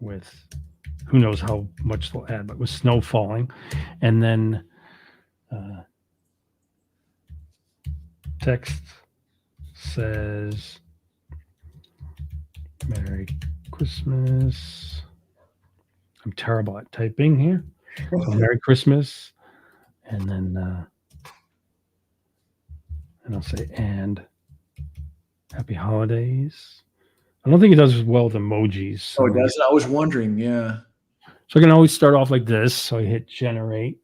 With who knows how much they'll add, but with snow falling. And then text says Merry Christmas. I'm terrible at typing here. So Merry Christmas. And then and I'll say and Happy Holidays. I don't think it does as well with emojis. So it doesn't? I was wondering, yeah. So I can always start off like this. So I hit generate,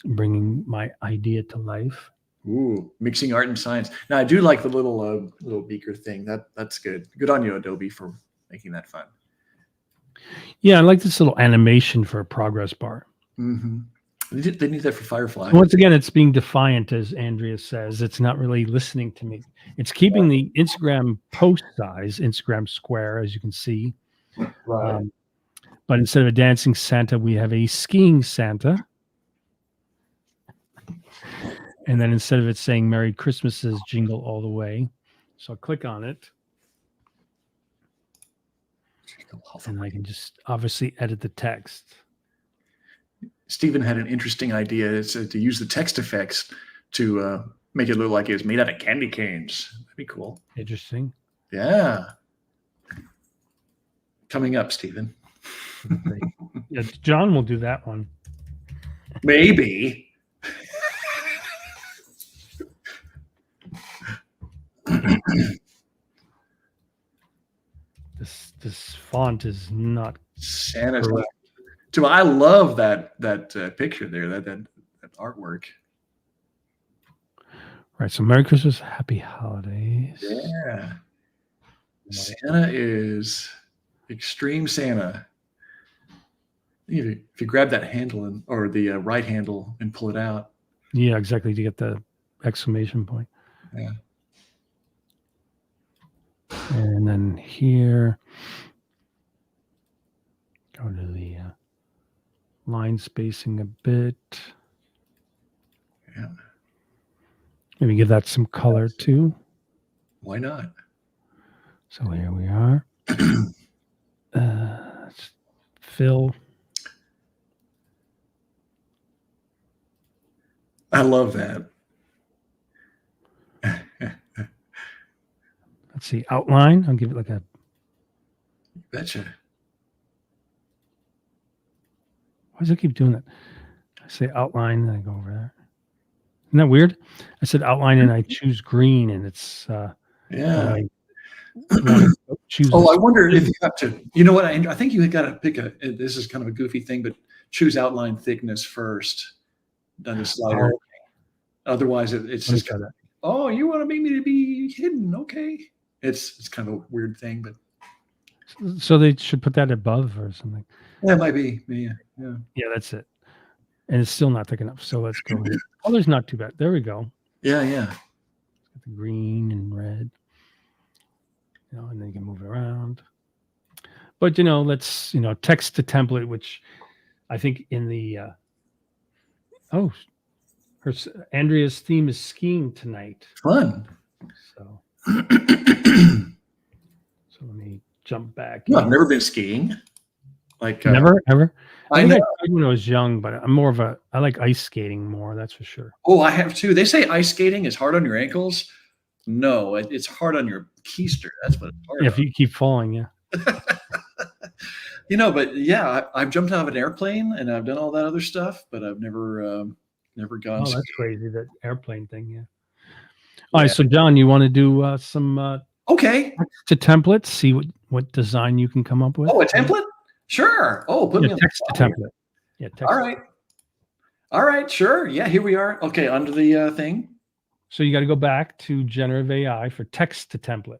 bringing my idea to life. Ooh, mixing art and science. Now I do like the little beaker thing. That's good. Good on you, Adobe, for making that fun. Yeah, I like this little animation for a progress bar. Mm-hmm. They need that for Firefly. Once again, it's being defiant, as Andrea says. It's not really listening to me. It's keeping the Instagram post size, Instagram square, as you can see. Right. But instead of a dancing Santa, we have a skiing Santa. And then instead of it saying Merry Christmas, says Jingle All the Way. So I'll click on it. And I can just obviously edit the text. Stephen had an interesting idea to use the text effects to make it look like it was made out of candy canes. That'd be cool. Interesting. Yeah. Coming up, Stephen. Yeah, John will do that one. Maybe. This font is not Santa's. So I love that picture there, that artwork. Right. So Merry Christmas, Happy Holidays. Yeah. Santa is extreme Santa. If you grab that handle or the right handle and pull it out. Yeah, exactly. To get the exclamation point. Yeah. And then here, go to the line spacing a bit. Yeah. Maybe give that some color too. Why not? So here we are. Let's fill. I love that. Let's see, outline. I'll give it like a. Betcha. Why does it keep doing that? I say outline and I go over there. Isn't that weird? I said outline and I choose green and it's Yeah. I want to choose. Oh, I This. wonder if you have to. You know what? I think you got to pick a. This is kind of a goofy thing, but choose outline thickness first. Then the slider. Oh, Otherwise, it's let me just. try that. Oh, you want me to be hidden? Okay. It's kind of a weird thing, but So they should put that above or something. yeah, it might be. Yeah. Yeah. Yeah, that's it. And it's still not thick enough. So let's go here. Color's not too bad. There we go. Yeah. Yeah. Got the green and red. And then you can move it around. But let's text to template, which I think in the oh, Andrea's theme is skiing tonight. Fun. So let me jump back. No, I've never been skiing. Like Never, ever. I think know. I tried when I was young, but I'm more of I like ice skating more. That's for sure. Oh, I have too. They say ice skating is hard on your ankles. No, it's hard on your keister. That's what it's hard Yeah, on. if you keep falling, yeah. But yeah, I've jumped out of an airplane and I've done all that other stuff, but I've never gone. Oh, skiing. that's crazy, that airplane thing, yeah. All right, so John, you want to do some Okay. text to templates? See what design you can come up with. Oh, a template? Sure. Oh, put me on text to template. Yeah, text. All right. All right, sure. Yeah, here we are. Okay, under the thing. So you got to go back to generative AI for text to template.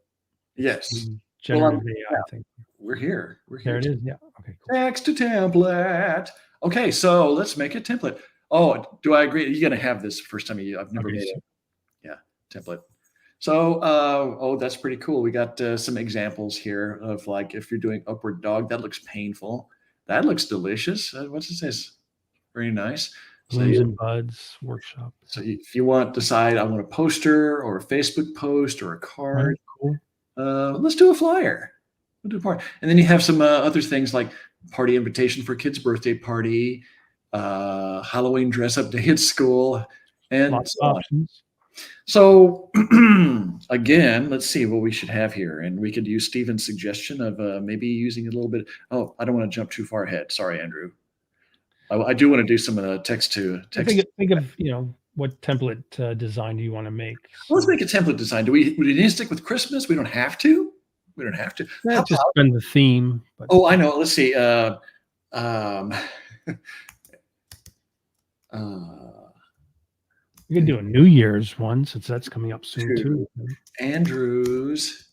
Yes. Generative AI thing. We're here. There it is. Yeah. Okay, cool. Text to template. Okay, so let's make a template. Oh, do I agree? You're gonna have this first time I've never made it. Yeah, template. So, oh, that's pretty cool. We got some examples here of like if you're doing upward dog, that looks painful. That looks delicious. What's it says? Very nice. Blooms and Buds workshop. So if you decide I want a poster or a Facebook post or a card, cool. Let's do a flyer. We'll do a part. And then you have some other things like party invitation for kids' birthday party, Halloween dress up day at school, and lots of options. So again, let's see what we should have here. And we could use Steven's suggestion of maybe using a little bit. Oh, I don't want to jump too far ahead. Sorry, Andrew. I do want to do some of the text to text. Think of what template design do you want to make? Well, let's make a template design. Do we need to stick with Christmas? We don't have to. We don't have to. Yeah, just spend the theme. But. Oh, I know. Let's see. You can do a New Year's one since that's coming up soon too. Andrew's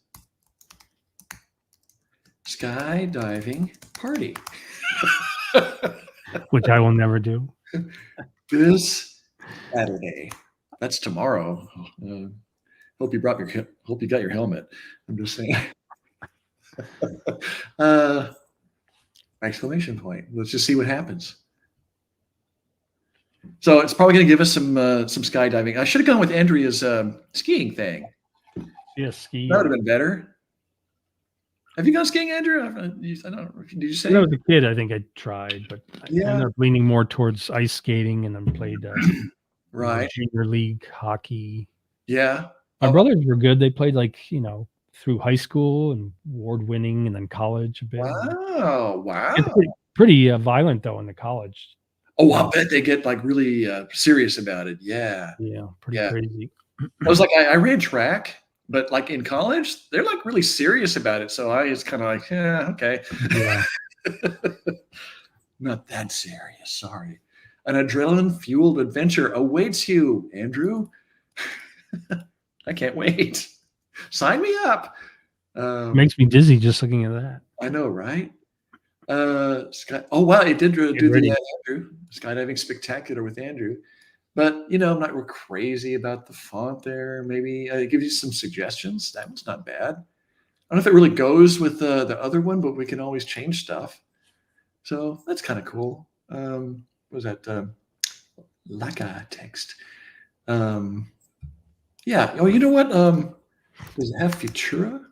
skydiving party, which I will never do. This Saturday. That's tomorrow. Hope you got your helmet. I'm just saying. Exclamation point. Let's just see what happens. So it's probably going to give us some skydiving. I should have gone with Andrea's skiing thing. Yeah, skiing. That would have been better. Have you gone skiing, Andrew? I don't know. Did you say? When I was a kid, I think I tried, but I ended up leaning more towards ice skating and then played right junior league hockey. Yeah. My brothers were good. They played through high school and award winning and then college a bit. Wow. It's pretty violent though in the college. Oh, I bet they get really serious about it. Yeah. Yeah. Pretty crazy. I was like, I ran track, but in college, they're really serious about it. So I was kind of like, yeah, okay. Yeah. Not that serious. Sorry. An adrenaline fueled adventure awaits you, Andrew. I can't wait. Sign me up. Makes me dizzy just looking at that. I know, right? Oh wow, it did do the Andrew skydiving spectacular with Andrew, but I'm not real crazy about the font there. Maybe I give you some suggestions. That one's not bad. I don't know if it really goes with the other one, but we can always change stuff. So that's kind of cool. What was that? Laka text. Yeah. Oh, you know what? Does it have Futura?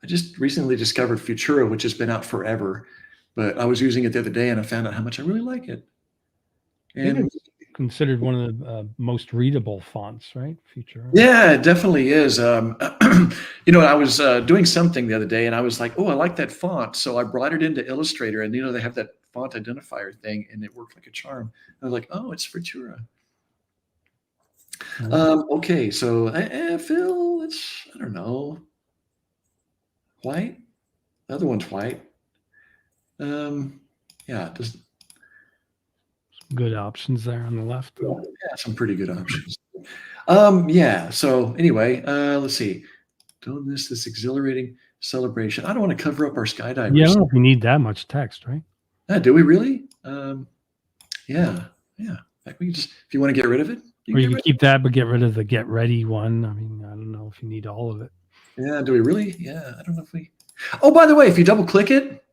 I just recently discovered Futura, which has been out forever, but I was using it the other day and I found out how much I really like it. And considered one of the most readable fonts, right? Futura. Yeah, it definitely is. I was doing something the other day, and I was like, "Oh, I like that font," so I brought it into Illustrator, and they have that font identifier thing, and it worked like a charm. I was like, "Oh, it's Futura." Right. Okay, so Phil, it's I don't know, white. The other one's white. Yeah, just Good options there on the left. Though. yeah, some pretty good options. Yeah. So anyway, let's see. Don't miss this exhilarating celebration. I don't want to cover up our Yeah, I skydivers. don't know if you need that much text, right? Do we really? Yeah, yeah. Like we can just if you want to get rid of it, you Or can you get can rid of keep that, but get rid of the get ready one. I mean, I don't know if you need all of it. it. Yeah. Do we really? Yeah. I don't know if we. Oh, by the way, if you double click it,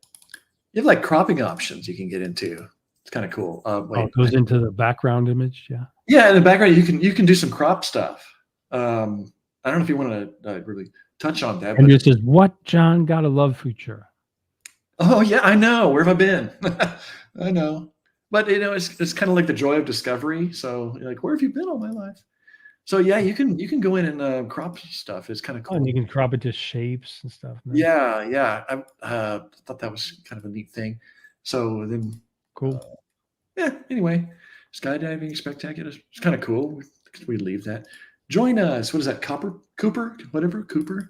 you have like cropping options you can get into. It's kind of cool. Oh, Wait. it goes into the background image. Yeah. Yeah, in the background you can do some crop stuff. I don't know if you want to really touch on that, And but this is what John gotta love Futura. oh yeah, I know. Where have I been? I know, but it's kind of like the joy of discovery. So you're like, where have you been all my life? So yeah, you can go in and crop stuff. It's kind of Oh, and you cool. can crop it to shapes and stuff. Nice. Yeah, yeah. I thought that was kind of a neat thing. So then, Cool. yeah. Anyway, skydiving spectacular. It's kind of cool. We leave that. Join us. What is that? Cooper, whatever. Cooper.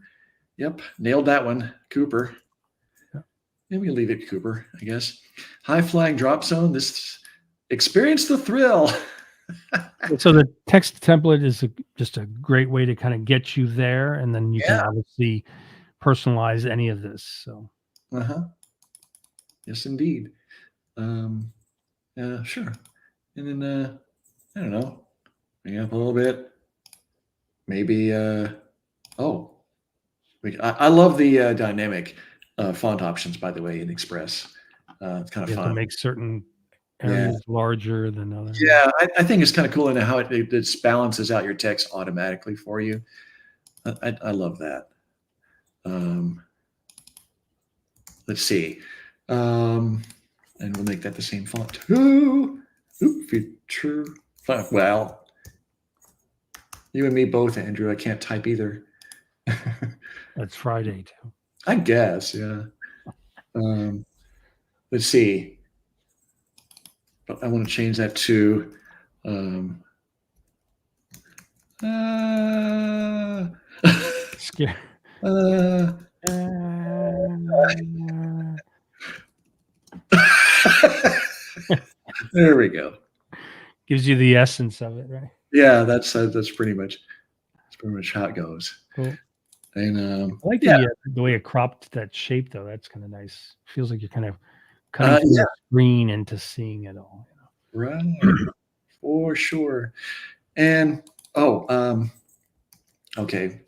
Yep, nailed that one. Cooper. Yeah. Maybe we leave it Cooper, I guess. High flying drop zone. This experience the thrill. So the text template is just a great way to kind of get you there, and then you can Yeah. obviously personalize any of this. So Uh-huh. Yes, indeed. Sure. And then I don't know. Bring it up a little bit. Maybe oh, I love the dynamic font options, by the way, in Express. It's kind of you have to fun. make certain Yeah. areas larger than others. Yeah, I think it's kind of cool in how it balances out your text automatically for you. I love that. Um, let's see. And we'll make that the same font too. Feature. Well, you and me both, Andrew. I can't type either. That's Friday too. I guess, yeah. Let's see. But I want to change that to uh, Scare. uh, there we go. Gives you the essence of it, right? Yeah, that's pretty much how it goes. Cool. And I like yeah, the way it cropped that shape though. That's kind of nice. Feels like you're kind of cutting through yeah, the screen into seeing it all. right, for sure. And okay,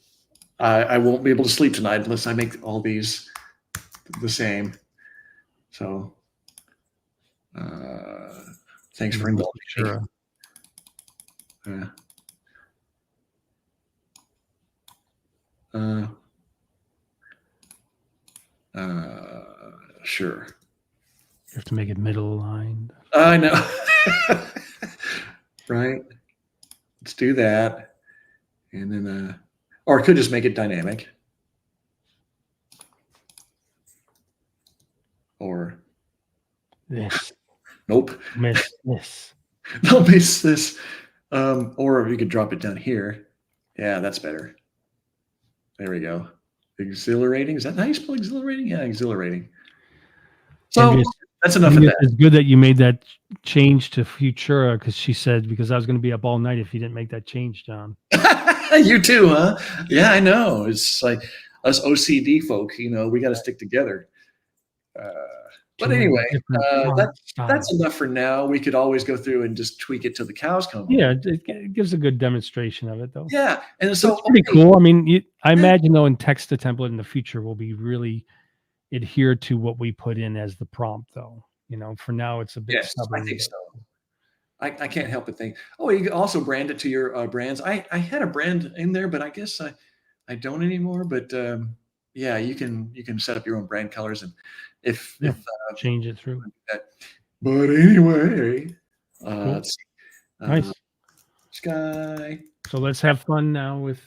I won't be able to sleep tonight unless I make all these the same. So, thanks for indulging me. Sure. Sure. You have to make it middle aligned. I know. Right. Let's do that. And then, or I could just make it dynamic. Or This. nope. Miss this. Don't miss this. Or you could drop it down here. Yeah, that's better. There we go. Exhilarating. Is that how you spell exhilarating? Yeah, exhilarating. So that's enough of that. It's good that you made that change to Futura because she said, because I was going to be up all night if you didn't make that change, John. You too, huh? Yeah, I know. It's like us OCD folk, we got to stick together. But anyway, that's enough for now. We could always go through and just tweak it till the cows come home. Yeah, it gives a good demonstration of it, though. Yeah, and so it's pretty cool. I mean, I imagine though in text to template in the future will be really adhere to what we put in as the prompt, though. For now it's a bit stubborn. I think so. I can't help but think. Oh, you can also brand it to your brands. I had a brand in there, but I guess I don't anymore. But yeah, you can set up your own brand colors and if change it through. But anyway, let's see. Nice. Sky. So let's have fun now with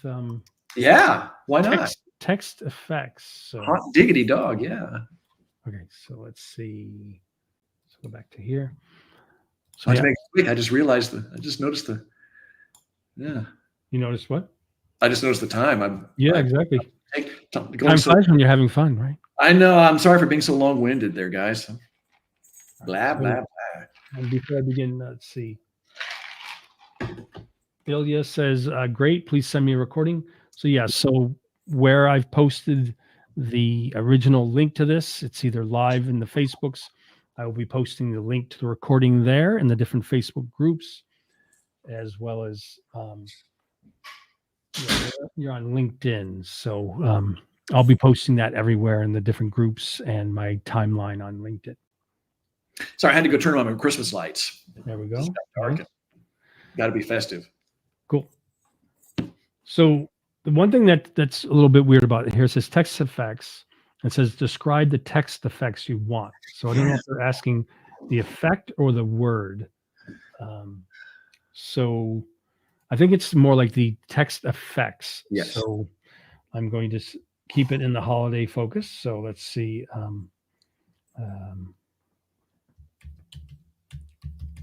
Yeah, why not? text effects. So Hot diggity dog, yeah. okay, so let's see. Let's go back to here. So Not yeah, to make it quick, I just realized I just noticed yeah. you noticed what? I just noticed the time. Yeah, exactly. Going Time so. flies when you're having fun, right? I know. I'm sorry for being so long-winded, there, guys. Blah So, blah blah. and before I begin, let's see. Ilya says, "Great, please send me a recording." So yeah, so where I've posted the original link to this, it's either live in the Facebooks. I will be posting the link to the recording there in the different Facebook groups, as well as you're on LinkedIn. So I'll be posting that everywhere in the different groups and my timeline on LinkedIn. Sorry, I had to go turn on my Christmas lights. There we go. It's dark. Nice. Got to be festive. Cool. So the one thing that's a little bit weird about it here, it says text effects. It says describe the text effects you want. So I don't know if they're asking the effect or the word. So I think it's more like the text effects. Yes. So I'm going to keep it in the holiday focus. So let's see.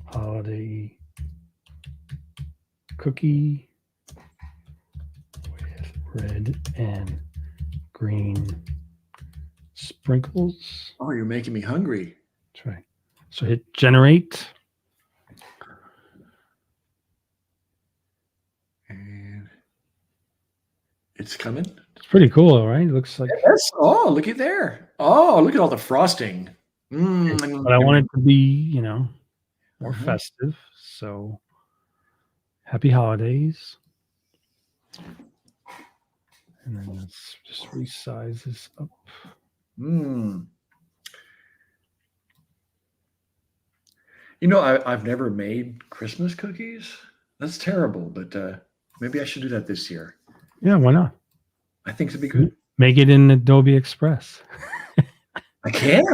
Holiday cookie with red and green sprinkles. Oh, you're making me hungry. That's right. So hit generate. And it's coming. It's pretty cool, all right? It looks like. Oh, look at there. Oh, look at all the frosting. But I want it to be, more festive. So happy holidays. And then let's just resize this up. I've never made Christmas cookies. That's terrible, but maybe I should do that this year. Yeah, why not? I think it'd be good. Make it in Adobe Express. I can.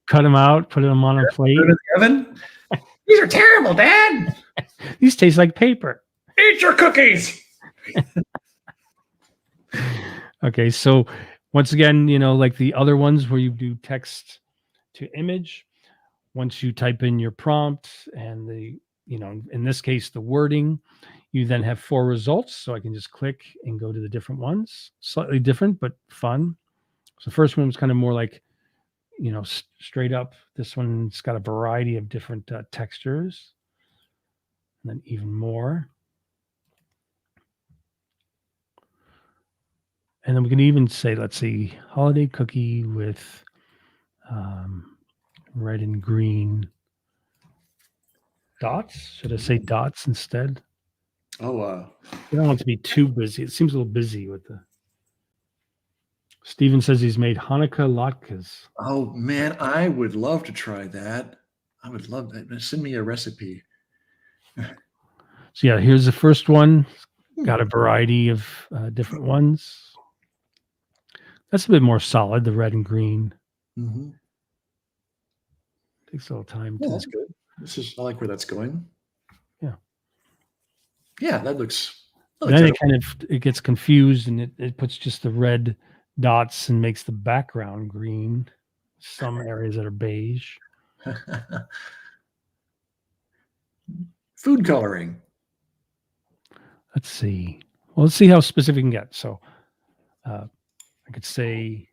Cut them out, put them on a plate. Go to the oven. These are terrible, Dad. These taste like paper. Eat your cookies. Okay, so once again, like the other ones where you do text to image, once you type in your prompt and in this case, the wording, you then have 4 results. So I can just click and go to the different ones, slightly different, but fun. So the first one was kind of more like, straight up. This one's got a variety of different textures, and then even more. And then we can even say, let's see, holiday cookie with red and green dots. Should I say dots instead? Oh, You don't want it to be too busy. It seems a little busy with the. Steven says he's made Hanukkah latkes. Oh man, I would love to try that. I would love that. Send me a recipe. So yeah, here's the first one. Got a variety of different ones. That's a bit more solid, the red and green. Takes a little time. Yeah, that's good. I like where that's going. Yeah. Yeah, that looks. Then it gets confused and it puts just the red dots and makes the background green. Some areas that are beige. Food coloring. Let's see. Well, let's see how specific we can get. So I could say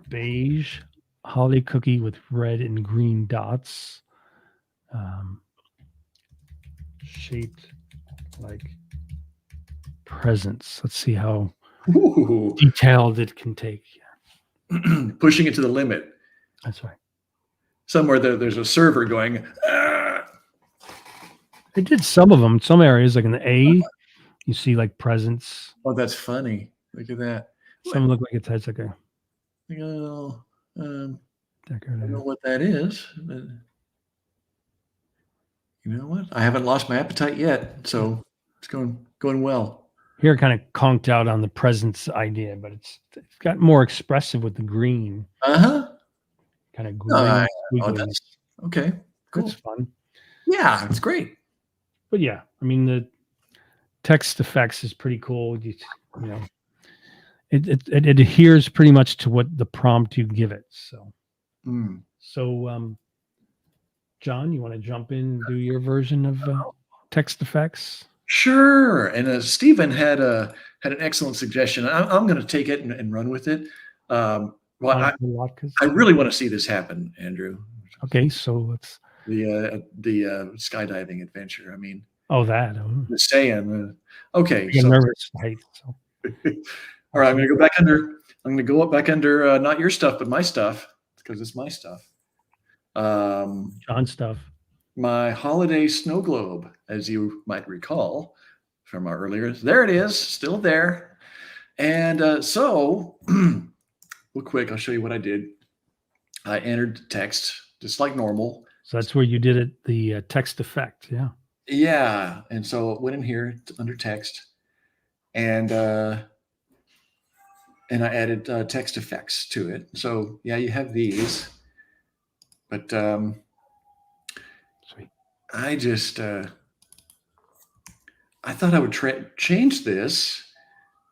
beige holiday cookie with red and green dots, shaped like presents. Let's see how detailed it can take. Pushing it to the limit. That's right. Somewhere there's a server going. They did some of them. Some areas, like in the A, you see like presents. Oh, that's funny. Look at that. Some look like it has like a. I don't know what that is, but you know what? I haven't lost my appetite yet, so it's going well. Here, kind of conked out on the presents idea, but it's got more expressive with the green. Kind of green. That's okay. Cool. That's fun. Yeah, it's great. But yeah, I mean, the text effects is pretty cool. You know, it adheres pretty much to what the prompt you give it. Mm. So John, you want to jump in and do your version of text effects? Sure. And Stephen had an excellent suggestion. I'm going to take it and run with it. Well, I really want to see this happen, Andrew. Okay, so let's the skydiving adventure. I mean, just saying. Okay, I'm so nervous, right? So all right, I'm going to go back under. I'm going to go up back under not your stuff, but my stuff because it's my stuff. John stuff. My holiday snow globe, as you might recall from our earlier. There it is, still there. And so, real quick, I'll show you what I did. I entered text just like normal. So that's where you did it, the text effect. Yeah. Yeah. And so it went in here under text and I added text effects to it. So yeah, you have these, but Sweet. I just, I thought I would change this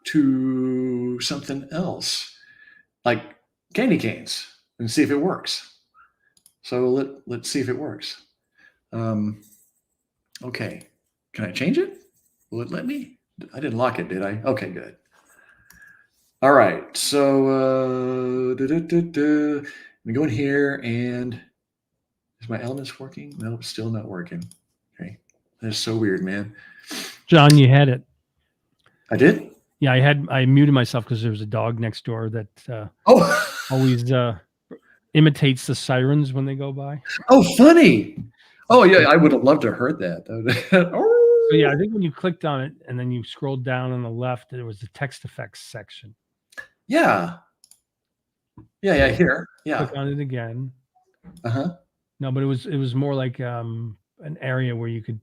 to something else, like candy canes, and see if it works. So let's see if it works. Okay, can I change it? Will it let me? I didn't lock it, did I? Okay, good. All right, so let me go in here and is my elements working? No, still not working. Okay, that's so weird, man. John, you had it. I did? Yeah, I muted myself because there was a dog next door that always imitates the sirens when they go by. Oh, funny. Oh, yeah, I would have loved to have heard that. So yeah, I think when you clicked on it and then you scrolled down on the left, there was the text effects section. Yeah. Yeah, here. Yeah. Click on it again. Uh-huh. No, but it was more like an area where you could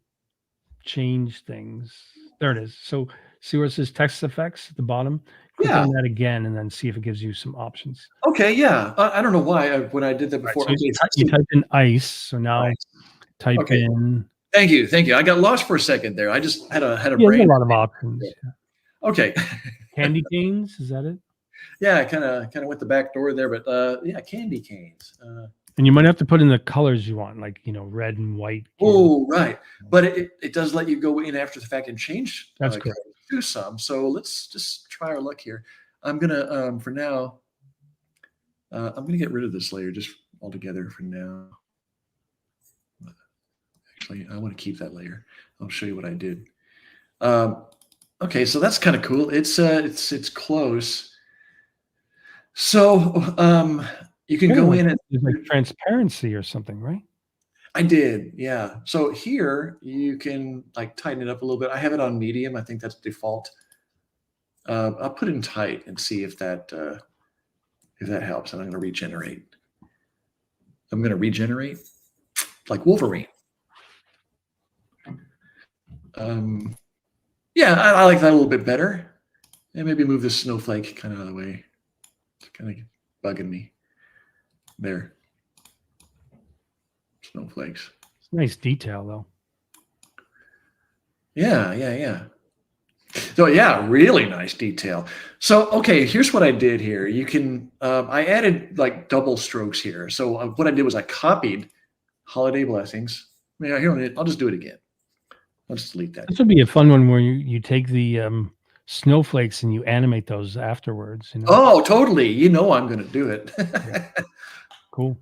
change things. There it is. So see where it says text effects at the bottom? Click on that again and then see if it gives you some options. Okay, yeah. I don't know why when I did that before. Right, so you typed in ice. So now type in. Thank you. I got lost for a second there. I just had a Yeah, brain. a lot of options. Yeah. Okay. Candy canes, is that it? Yeah, kind of went the back door there, but yeah, candy canes. And you might have to put in the colors you want, like red and white. Oh, right. But it does let you go in after the fact and change. That's correct. Do some. So let's just try our luck here. I'm gonna for now. I'm gonna get rid of this layer just altogether for now. Actually, I want to keep that layer. I'll show you what I did. Okay, so that's kind of cool. It's close. So you can go in and there's like transparency or something, right? I did, yeah. So here you can like tighten it up a little bit. I have it on medium. I think that's default. I'll put it in tight and see if that helps. And I'm going to regenerate. I'm going to regenerate like Wolverine. Yeah, I like that a little bit better. And maybe move this snowflake kind of out of the way. It's kind of bugging me. There. Snowflakes. It's nice detail though. Yeah. So yeah, really nice detail. So okay, here's what I did here. You can I added like double strokes here. So what I did was I copied holiday blessings. Yeah, here I'll just do it again. I'll just delete that. This would be a fun one where you take the snowflakes and you animate those afterwards. Oh, totally. You know I'm going to do it. Yeah. Cool.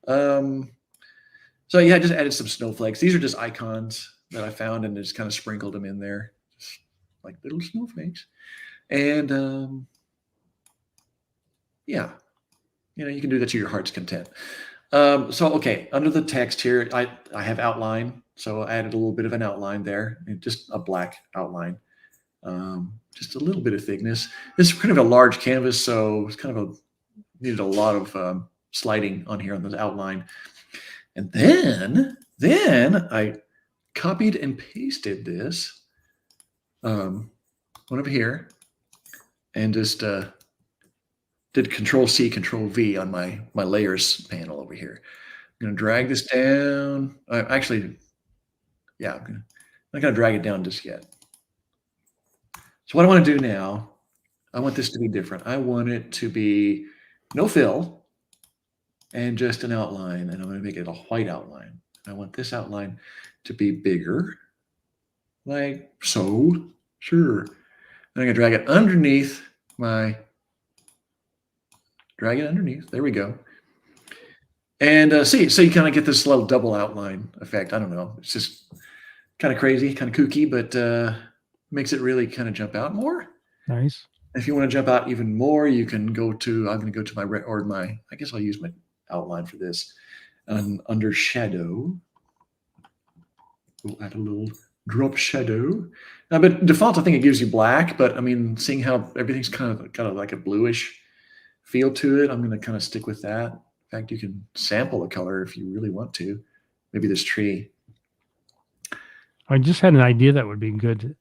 So yeah, I just added some snowflakes. These are just icons that I found and just kind of sprinkled them in there, just like little snowflakes. And yeah, you can do that to your heart's content. So okay, under the text here, I have outline. So I added a little bit of an outline there, just a black outline, just a little bit of thickness. This is kind of a large canvas, so it's kind of needed a lot of sliding on here on the outline. And then I copied and pasted this one over here and just did Control-C, Control-V on my layers panel over here. I'm going to drag this down. I'm going to not going to drag it down just yet. So what I want to do now, I want this to be different. I want it to be no fill and just an outline. And I'm going to make it a white outline. I want this outline to be bigger, like so. Sure. And I'm going to drag it underneath drag it underneath. There we go. And so you kind of get this little double outline effect. I don't know. It's just kind of crazy, kind of kooky, but makes it really kind of jump out more. Nice. If you want to jump out even more, you can I'm going to go to I guess I'll use my outline for this. Under shadow, we'll add a little drop shadow. But default, I think it gives you black, but I mean, seeing how everything's kind of like a bluish feel to it, I'm going to kind of stick with that. In fact, you can sample the color if you really want to. Maybe this tree. I just had an idea that would be good.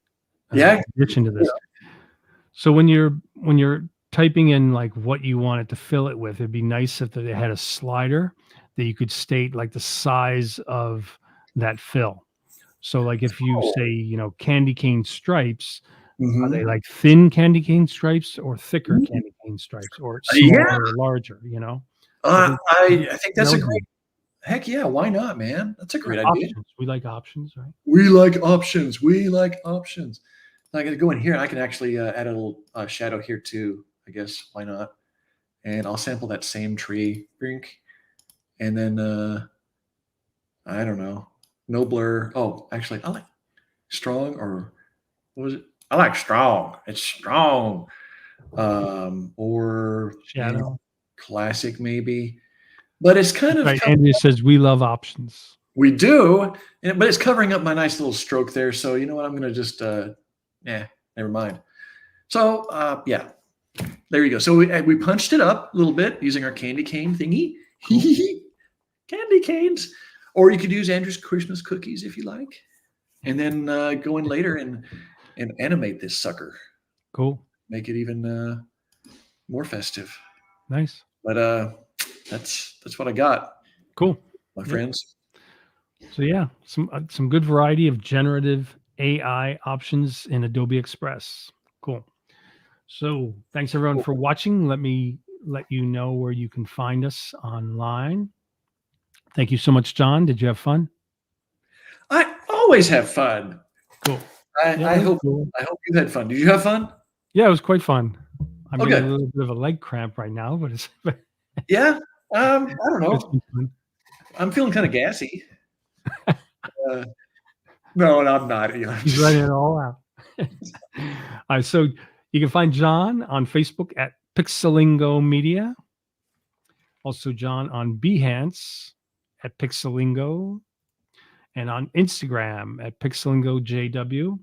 Yeah. Addition to this. So when you're typing in like what you wanted to fill it with, it'd be nice if they had a slider that you could state like the size of that fill. So like if you say, candy cane stripes, are they like thin candy cane stripes or thicker candy cane stripes or smaller or larger, I think that's a great, heck yeah, why not, man? That's a great idea. We like options, right? We like options. We like options. I'm going to go in here and I can actually add a little shadow here too, I guess. Why not? And I'll sample that same tree, brink. And then, I don't know, no blur. Oh, actually, I like strong, or what was it? I like strong. It's strong. Or shadow. Classic maybe. But it's kind of right. Andrea says we love options. We do, but it's covering up my nice little stroke there. So you know what? I'm going to just, never mind. So yeah, there you go. So we punched it up a little bit using our candy cane thingy. Cool. Candy canes. Or you could use Andrew's Christmas cookies if you like. And then go in later and animate this sucker. Cool. Make it even more festive. Nice. But that's what I got. Cool. My friends. So yeah, some good variety of generative AI options in Adobe Express. Cool. So thanks everyone for watching. Let me let you know where you can find us online. Thank you so much, John. Did you have fun? I always have fun. Cool. I hope you had fun. Did you have fun? Yeah, it was quite fun. I'm getting a little bit of a leg cramp right now, but it's yeah. I don't know. I'm feeling kind of gassy. No, I'm not. He's writing it all out. All right, so you can find John on Facebook at Pixelingo Media. Also, John on Behance at Pixelingo, and on Instagram at PixelingoJW.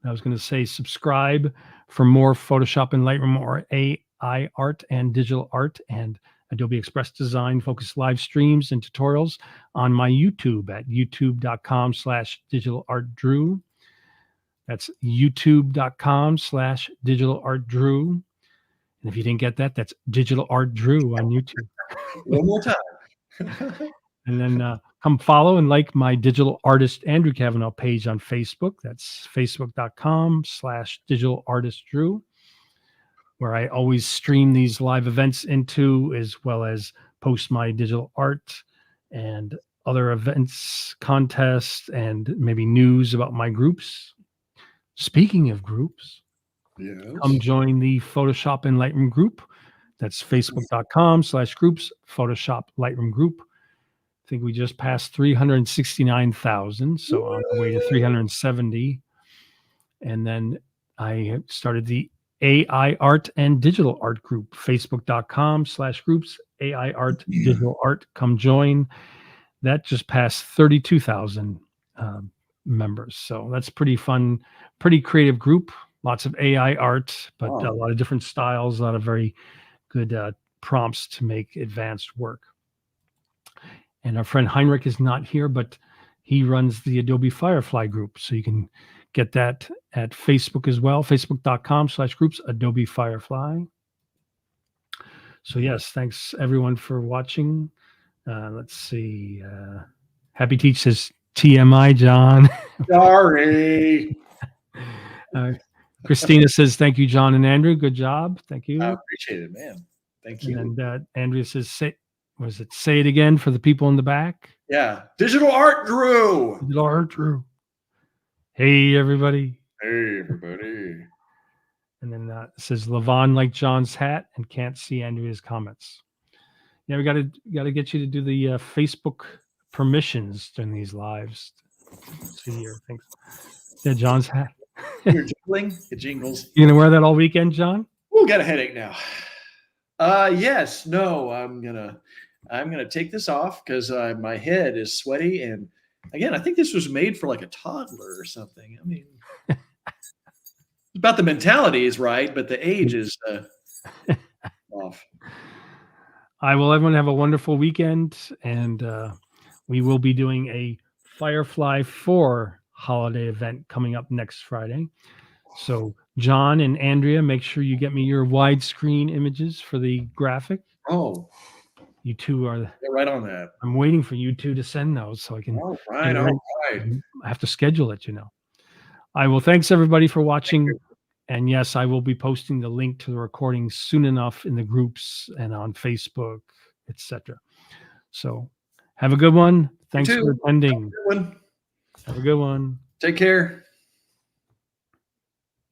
I was going to say subscribe for more Photoshop and Lightroom or AI art and digital art and Adobe Express design focused live streams and tutorials on my YouTube at youtube.com/digitalartdrew. That's youtube.com/digitalartdrew. And if you didn't get that, that's Digital Art Drew on YouTube. One more time. And then come follow and like my digital artist Andrew Kavanagh page on Facebook. That's facebook.com/digitalartistdrew, where I always stream these live events into, as well as post my digital art and other events, contests, and maybe news about my groups. Speaking of groups, come join the Photoshop and Lightroom group. That's facebook.com/groups, Photoshop Lightroom group. I think we just passed 369,000, so on the way to 370. And then I started the AI art and digital art group, facebook.com/groups, AI art, digital art. Come join. That just passed 32,000 members. So that's pretty fun, pretty creative group. Lots of AI art, but a lot of different styles, a lot of very good prompts to make advanced work. And our friend Heinrich is not here, but he runs the Adobe Firefly group. So you can get that at Facebook as well, facebook.com/groups, Adobe Firefly. So yes, thanks everyone for watching. Let's see. Happy Teach says, TMI, John. Sorry. Christina says, thank you, John and Andrew. Good job. Thank you. I appreciate it, man. Thank you. And Andrea says, say it again for the people in the back? Yeah. Digital art, Drew. Digital art, Drew. Hey, everybody. Hey, everybody. And then it says, Levon like John's hat and can't see Andrea's comments. Yeah, we got to get you to do the Facebook permissions during these lives. See your things. Yeah, John's hat. You're jingling. It jingles. You gonna wear that all weekend, John? We'll get a headache now. Yes. No. I'm gonna take this off because my head is sweaty, and again, I think this was made for like a toddler or something. I mean, about the mentality is right, but the age is off. Will everyone have a wonderful weekend, and we will be doing a Firefly 4 holiday event coming up next Friday. So John and Andrea, make sure you get me your widescreen images for the graphic. Oh, you two are get right on that. I'm waiting for you two to send those so I can. All right. I have to schedule it, I will. Thanks everybody for watching. And yes, I will be posting the link to the recording soon enough in the groups and on Facebook, etc. So have a good one. Thanks for attending. Have a good one. Have a good one. Take care.